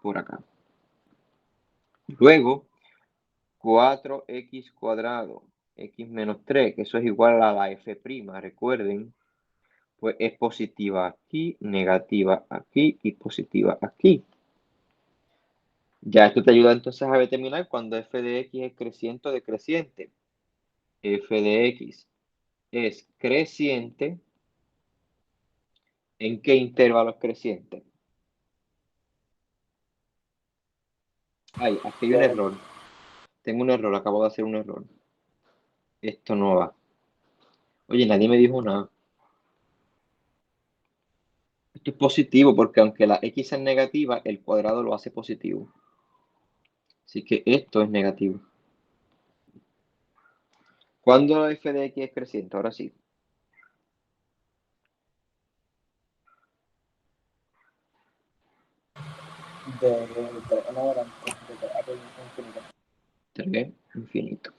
por acá. Luego, 4x cuadrado, x menos 3, que eso es igual a la f', recuerden, pues es positiva aquí, negativa aquí y positiva aquí. Ya esto te ayuda entonces a determinar cuando f de x es creciente o decreciente. F de x es creciente. ¿En qué intervalo es creciente? Ay, aquí hay un error. Tengo un error, acabo de hacer un error. Esto no va. Oye, nadie me dijo nada. Esto es positivo porque aunque la x es negativa, el cuadrado lo hace positivo. Así que esto es negativo. ¿Cuándo f de x es creciente? Ahora sí. De 3 en adelante, de 3 a infinito. 3 infinito.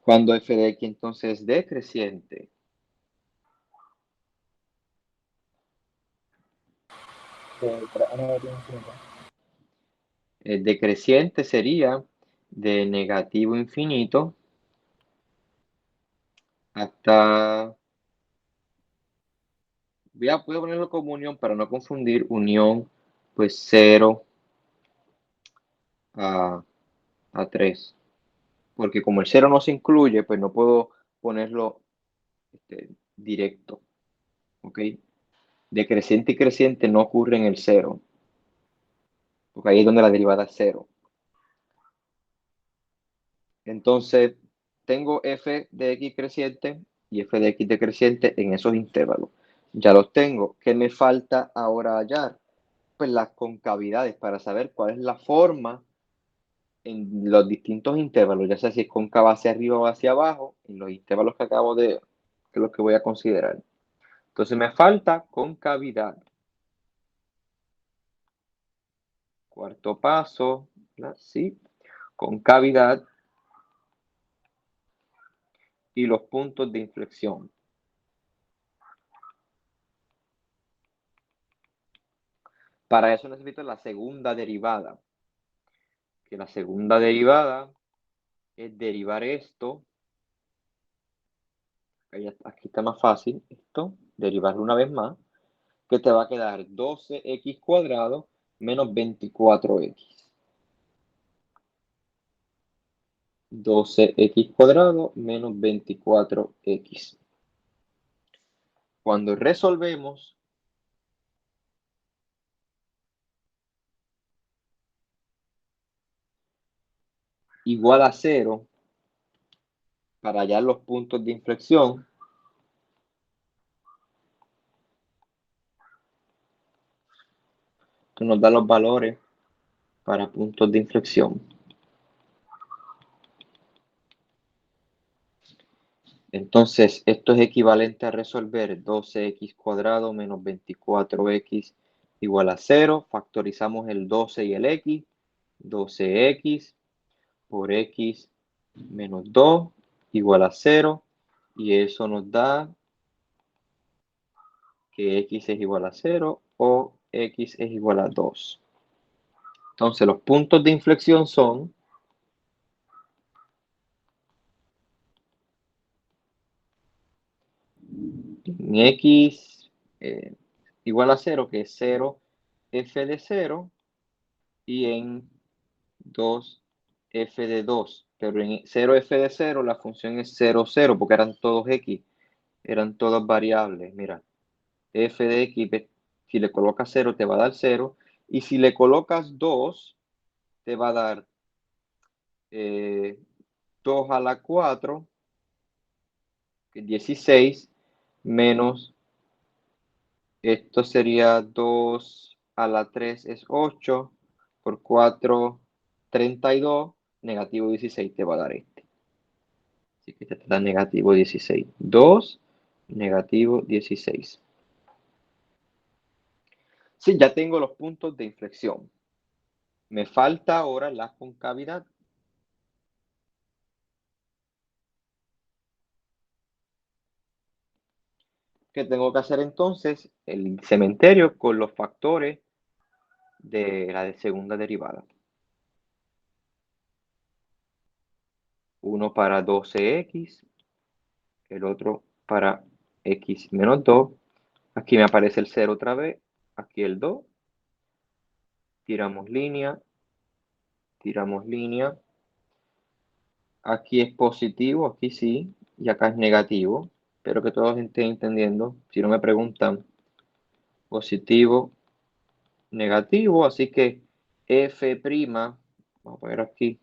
Cuando f de x entonces es decreciente. De 3 a negativo infinito. El decreciente sería de negativo infinito hasta, voy a ponerlo como unión para no confundir, unión pues 0 a 3. Porque como el 0 no se incluye, pues no puedo ponerlo directo. ¿Ok? Decreciente y creciente no ocurre en el 0. Porque ahí es donde la derivada es 0. Entonces, tengo f de x creciente y f de x decreciente en esos intervalos. Ya los tengo. ¿Qué me falta ahora hallar? Pues las concavidades para saber cuál es la forma en los distintos intervalos, ya sea si es cóncava hacia arriba o hacia abajo, en los intervalos que acabo de, que es lo que voy a considerar. Entonces me falta concavidad. Cuarto paso, sí, concavidad y los puntos de inflexión. Para eso necesito la segunda derivada. Que la segunda derivada es derivar esto. Aquí está más fácil esto, derivarlo una vez más, que te va a quedar 12x cuadrado menos 24x. 12x cuadrado menos 24x. Cuando resolvemos, igual a 0, para hallar los puntos de inflexión, que nos da los valores para puntos de inflexión. Entonces, esto es equivalente a resolver 12x cuadrado menos 24x igual a 0. Factorizamos el 12 y el x. 12x por x menos 2 igual a 0. Y eso nos da que x es igual a 0 o x es igual a 2. Entonces, los puntos de inflexión son en x igual a 0, que es 0 f de 0, y en 2 f de 2. Pero en 0 f de 0 la función es 0, 0, porque eran todos x, eran todas variables. Mira, f de x, si le colocas 0 te va a dar 0, y si le colocas 2 te va a dar 2 a la 4, que es 16, menos, esto sería 2 a la 3 es 8, por 4, 32, negativo 16 te va a dar este. Así que te da negativo 16. 2, negativo 16. Sí, ya tengo los puntos de inflexión. Me falta ahora la concavidad. ¿Qué tengo que hacer entonces? El cementerio con los factores de la segunda derivada. Uno para 12x, el otro para x menos 2. Aquí me aparece el 0 otra vez, aquí el 2. Tiramos línea. Aquí es positivo, aquí sí, y acá es negativo. Espero que todos estén entendiendo. Si no me preguntan, positivo, negativo. Así que f', vamos a poner aquí,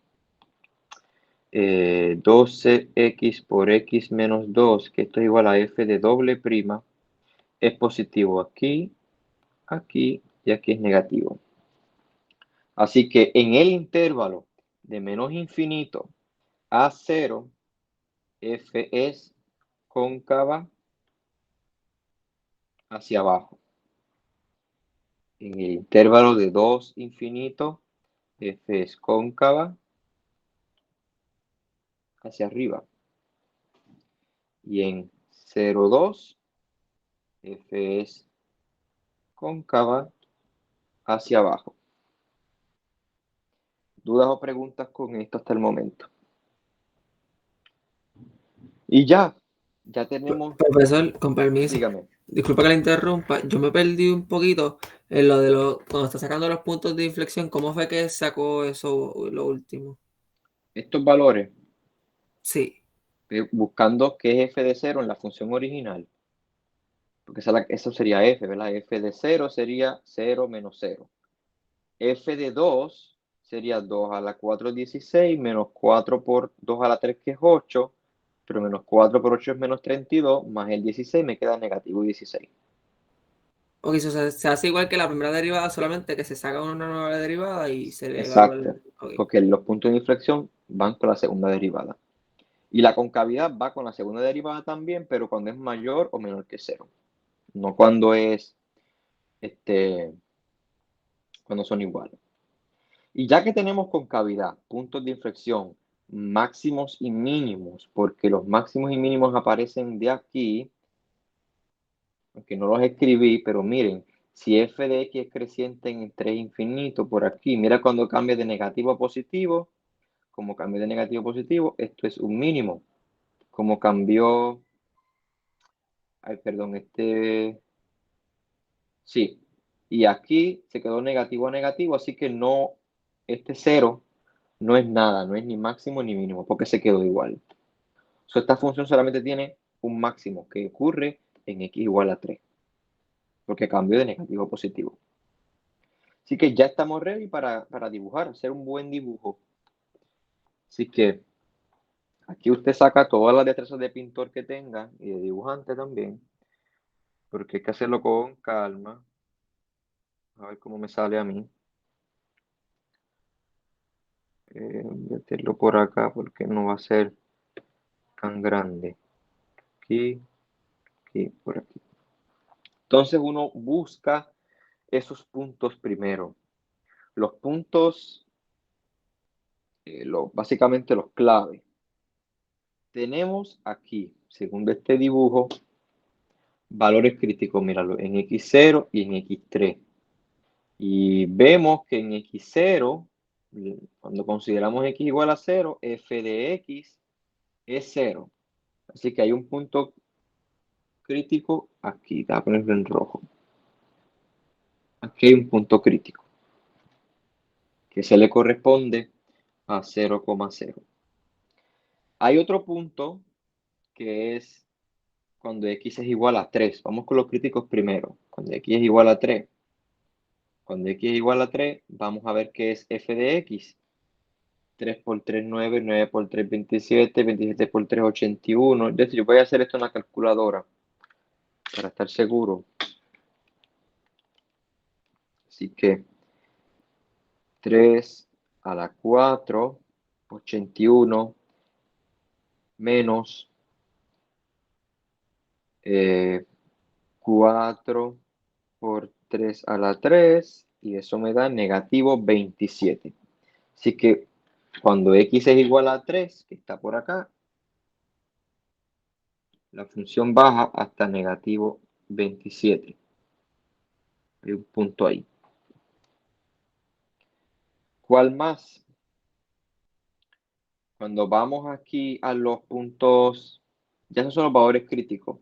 12x por x menos 2, que esto es igual a f de doble prima, es positivo aquí, aquí y aquí es negativo. Así que en el intervalo de menos infinito a 0, f es cóncava hacia abajo. En el intervalo de 2 infinito, f es cóncava hacia arriba. Y en 0, 2, f es cóncava hacia abajo. ¿Dudas o preguntas con esto hasta el momento? Y ya tenemos, Profesor, con permiso. dígame. Disculpa que le interrumpa. Yo me perdí un poquito en lo de cuando está sacando los puntos de inflexión. ¿Cómo fue que sacó eso lo último? Estos valores, Sí. buscando qué es f de 0 en la función original, porque eso sería f, ¿verdad? F de 0 sería 0 menos 0. F de 2 sería 2 a la 4 es 16, menos 4 por 2 a la 3 que es 8, pero menos 4 por 8 es menos 32, más el 16 me queda negativo 16. Ok, se hace igual que la primera derivada, solamente que se saca una nueva derivada y se le Exacto, okay. porque los puntos de inflexión van con la segunda derivada. Y la concavidad va con la segunda derivada también, pero cuando es mayor o menor que 0. No cuando es, cuando son iguales. Y ya que tenemos concavidad, puntos de inflexión, máximos y mínimos, porque los máximos y mínimos aparecen de aquí, aunque no los escribí, pero miren, si f de x es creciente en 3 infinito por aquí, mira cuando cambia de negativo a positivo, como cambia de negativo a positivo, esto es un mínimo. Como cambió, perdón, sí, y aquí se quedó negativo a negativo, así que no, este 0 no es nada, no es ni máximo ni mínimo, porque se quedó igual. Esta función solamente tiene un máximo que ocurre en x igual a 3, porque cambió de negativo a positivo. Así que ya estamos ready para dibujar, hacer un buen dibujo. Así que aquí usted saca todas las destrezas de pintor que tenga y de dibujante también, porque hay que hacerlo con calma. A ver cómo me sale a mí. Meterlo por acá porque no va a ser tan grande. Aquí, aquí, por aquí. Entonces uno busca esos puntos primero. Los puntos, básicamente los claves. Tenemos aquí, según este dibujo, valores críticos, míralo, en x0 y en x3. Y vemos que en x0, cuando consideramos x igual a 0, f de x es 0. Así que hay un punto crítico aquí, voy a ponerlo en rojo. Aquí hay un punto crítico que se le corresponde a 0,0. Hay otro punto que es cuando x es igual a 3. Vamos con los críticos primero. Cuando x es igual a 3. Cuando x es igual a 3, vamos a ver qué es f de x. 3 por 3, 9, 9 por 3, 27, 27 por 3, 81. De hecho, yo voy a hacer esto en la calculadora para estar seguro. Así que 3 a la 4, 81, menos 4 por 3 a la 3, y eso me da negativo 27. Así que cuando x es igual a 3, que está por acá, la función baja hasta negativo 27. Hay un punto ahí. ¿Cuál más? Cuando vamos aquí a los puntos, ya esos son los valores críticos.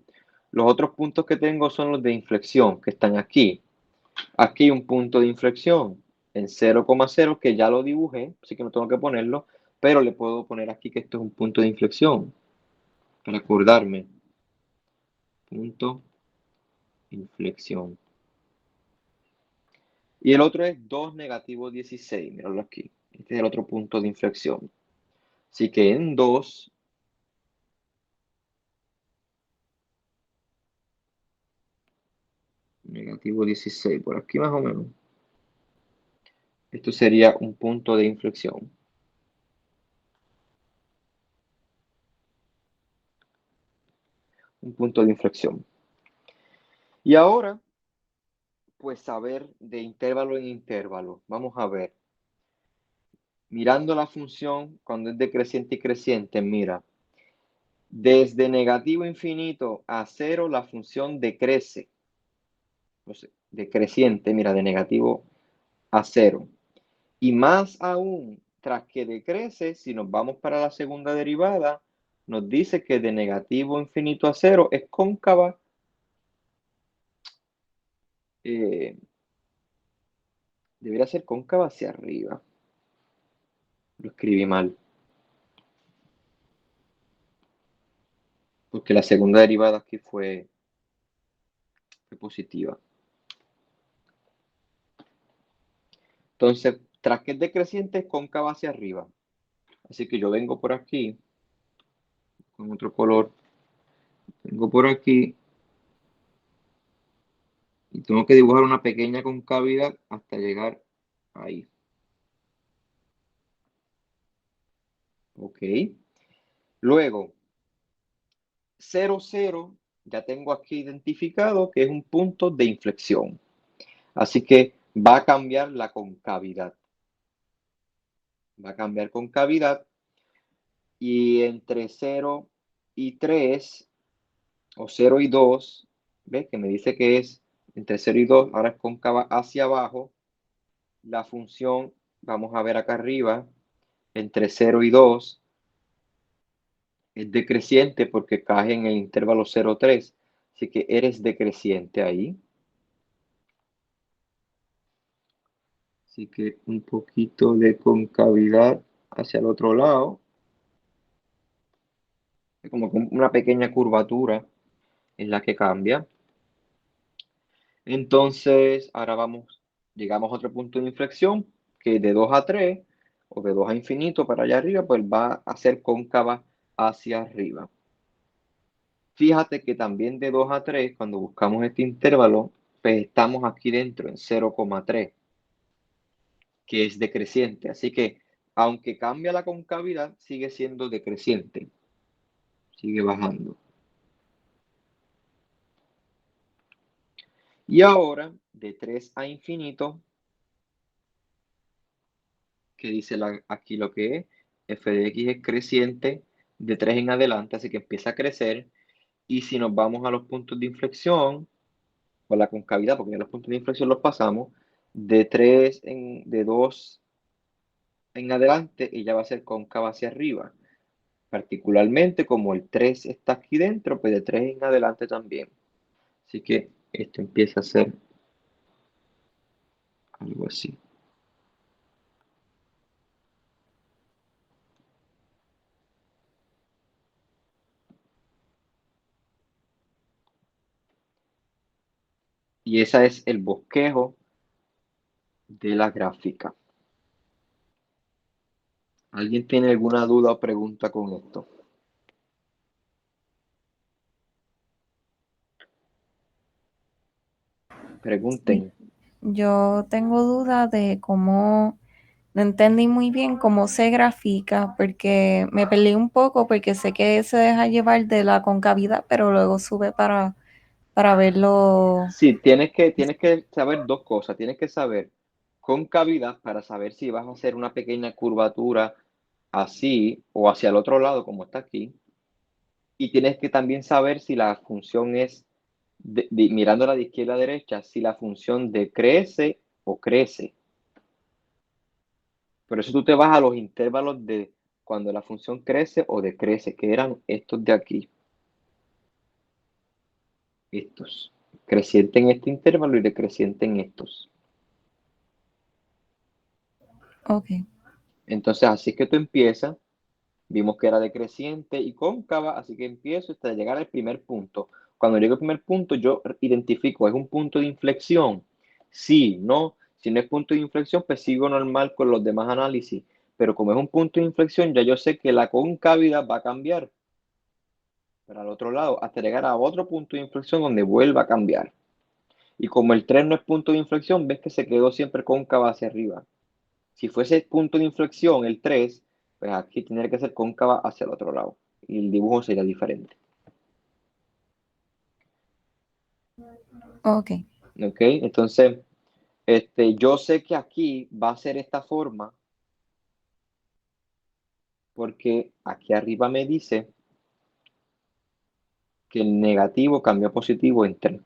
Los otros puntos que tengo son los de inflexión, que están aquí. Aquí hay un punto de inflexión en 0,0, que ya lo dibujé, así que no tengo que ponerlo, pero le puedo poner aquí que esto es un punto de inflexión, para acordarme. Punto inflexión. Y el otro es 2 negativo 16, míralo aquí. Este es el otro punto de inflexión. Así que en 2, negativo 16, por aquí más o menos. Esto sería un punto de inflexión. Un punto de inflexión. Y ahora, pues saber de intervalo en intervalo. Vamos a ver. Mirando la función, cuando es decreciente y creciente, mira. Desde negativo infinito a 0, la función decrece. O sea, decreciente, mira, de negativo a 0. Y más aún, tras que decrece, si nos vamos para la segunda derivada, nos dice que de negativo infinito a 0 es cóncava. Debería ser cóncava hacia arriba. Lo escribí mal. Porque la segunda derivada aquí fue positiva. Entonces, tras que es decreciente, es cóncava hacia arriba. Así que yo vengo por aquí, con otro color. Vengo por aquí. Y tengo que dibujar una pequeña concavidad hasta llegar ahí. Ok. Luego, 0, 0, ya tengo aquí identificado que es un punto de inflexión. Así que va a cambiar la concavidad. Va a cambiar concavidad. Y entre 0 y 3, o 0 y 2, ¿ves? Que me dice que es entre 0 y 2, ahora es cóncava hacia abajo. La función, vamos a ver acá arriba, entre 0 y 2, es decreciente porque cae en el intervalo 0,3. Así que eres decreciente ahí. Así que un poquito de concavidad hacia el otro lado. Es como una pequeña curvatura en la que cambia. Entonces, ahora llegamos a otro punto de inflexión que de 2 a 3 o de 2 a infinito para allá arriba, pues va a ser cóncava hacia arriba. Fíjate que también de 2 a 3, cuando buscamos este intervalo, pues estamos aquí dentro en 0,3, que es decreciente. Así que, aunque cambia la concavidad, sigue siendo decreciente. Sigue bajando. Y ahora, de 3 a infinito, que dice aquí lo que es, f de x es creciente de 3 en adelante, así que empieza a crecer. Y si nos vamos a los puntos de inflexión, o la concavidad, porque ya los puntos de inflexión los pasamos, de 2 en adelante, ella va a ser cóncava hacia arriba. Particularmente, como el 3 está aquí dentro, pues de 3 en adelante también. Así que esto empieza a ser algo así. Y ese es el bosquejo de la gráfica. ¿Alguien tiene alguna duda o pregunta con esto? Pregunten. Yo tengo duda de cómo, no entendí muy bien cómo se grafica, porque me perdí un poco, porque sé que se deja llevar de la concavidad, pero luego sube para verlo. Sí, tienes que saber dos cosas. Tienes que saber concavidad para saber si vas a hacer una pequeña curvatura así o hacia el otro lado, como está aquí. Y tienes que también saber si la función es, mirándola de izquierda a derecha, si la función decrece o crece. Por eso tú te vas a los intervalos de cuando la función crece o decrece, que eran estos de aquí. Estos. Creciente en este intervalo y decreciente en estos. Ok. Entonces, así que tú empiezas. Vimos que era decreciente y cóncava, así que empiezo hasta llegar al primer punto. Cuando llego al primer punto, yo identifico, ¿es un punto de inflexión? Sí, no. Si no es punto de inflexión, pues sigo normal con los demás análisis. Pero como es un punto de inflexión, ya yo sé que la concavidad va a cambiar para el otro lado, hasta llegar a otro punto de inflexión donde vuelva a cambiar. Y como el 3 no es punto de inflexión, ves que se quedó siempre cóncava hacia arriba. Si fuese punto de inflexión, el 3, pues aquí tendría que ser cóncava hacia el otro lado. Y el dibujo sería diferente. Ok. ¿Ok? Entonces, yo sé que aquí va a ser esta forma porque aquí arriba me dice que el negativo cambia a positivo en 3.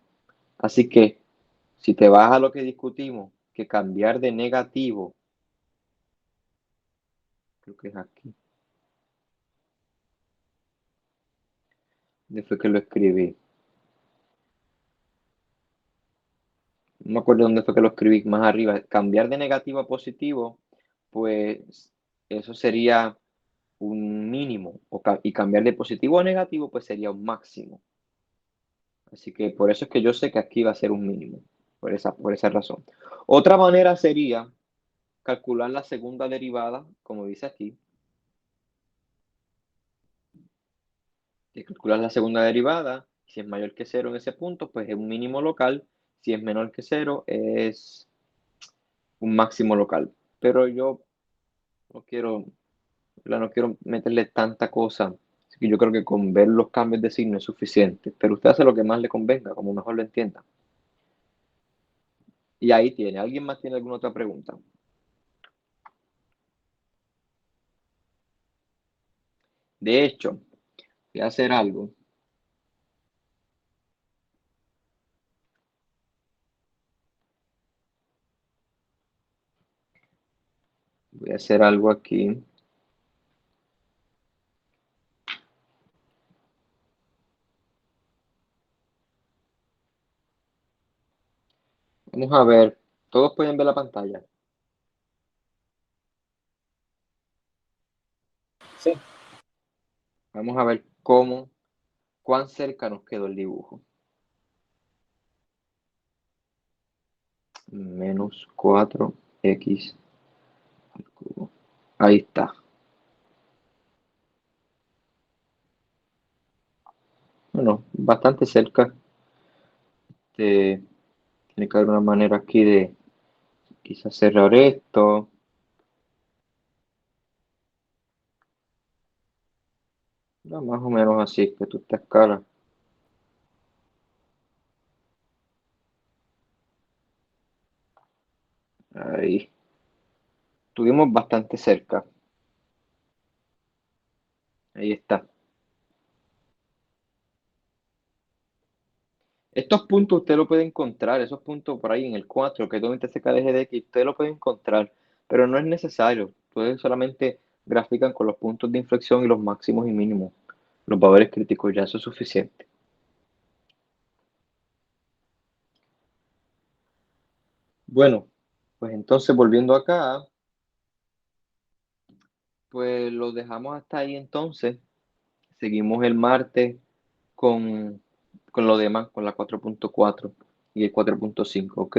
Así que, si te vas a lo que discutimos, que cambiar de negativo Creo que es aquí. ¿Dónde fue que lo escribí? No me acuerdo dónde fue que lo escribí, más arriba. Cambiar de negativo a positivo, pues eso sería un mínimo. Y cambiar de positivo a negativo, pues sería un máximo. Así que por eso es que yo sé que aquí va a ser un mínimo, por esa razón. Otra manera sería calcular la segunda derivada, como dice aquí. Si calculas la segunda derivada, si es mayor que 0 en ese punto, pues es un mínimo local. Si es menor que 0, es un máximo local. Pero yo no quiero meterle tanta cosa. Así que yo creo que con ver los cambios de signo es suficiente. Pero usted hace lo que más le convenga, como mejor lo entienda. Y ahí tiene. ¿Alguien más tiene alguna otra pregunta? De hecho, voy a hacer algo. Voy a hacer algo aquí. Vamos a ver. Todos pueden ver la pantalla. Sí. Vamos a ver cuán cerca nos quedó el dibujo. Menos 4x al cubo. Ahí está. Bueno, bastante cerca. Tiene que haber una manera aquí de quizás cerrar esto. No, más o menos así, que tú esta escala. Ahí. Estuvimos bastante cerca. Ahí está. Estos puntos usted lo puede encontrar, esos puntos por ahí en el 4, que es donde está cerca de G de X, usted lo puede encontrar, pero no es necesario. Ustedes solamente grafican con los puntos de inflexión y los máximos y mínimos. Los valores críticos, ya eso es suficiente. Bueno, pues entonces volviendo acá, pues lo dejamos hasta ahí entonces. Seguimos el martes con lo demás, con la 4.4 y el 4.5, ¿ok?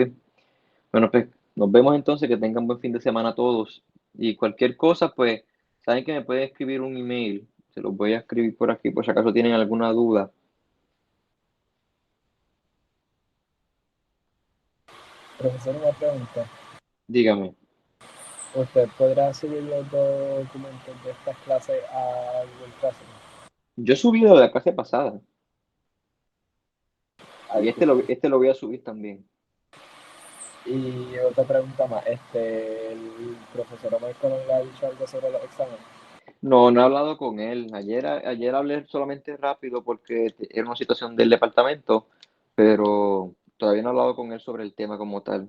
Bueno, pues nos vemos entonces, que tengan buen fin de semana todos. Y cualquier cosa, pues, saben que me pueden escribir un email. Se los voy a escribir por aquí, por si acaso tienen alguna duda. Profesor, una pregunta. Dígame. ¿Usted podrá subir los documentos de estas clases a Google Classroom? Yo subí lo de la clase pasada. Y este lo voy a subir también. Y otra pregunta más, ¿el profesor Michael no le ha dicho algo sobre los exámenes? No, no he hablado con él. Ayer hablé solamente rápido porque era una situación del departamento, pero todavía no he hablado con él sobre el tema como tal.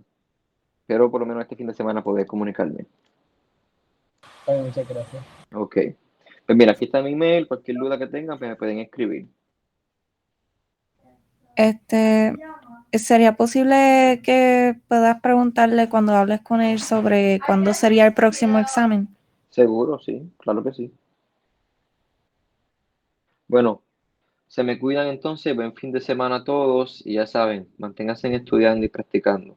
Pero por lo menos este fin de semana poder comunicarme. Ay, muchas gracias. Ok. Pues mira, aquí está mi email. Cualquier duda que tengan, pues me pueden escribir. ¿Sería posible que puedas preguntarle cuando hables con él sobre cuándo sería el próximo examen? Seguro, sí, claro que sí. Bueno, se me cuidan entonces. Buen fin de semana a todos. Y ya saben, manténganse estudiando y practicando.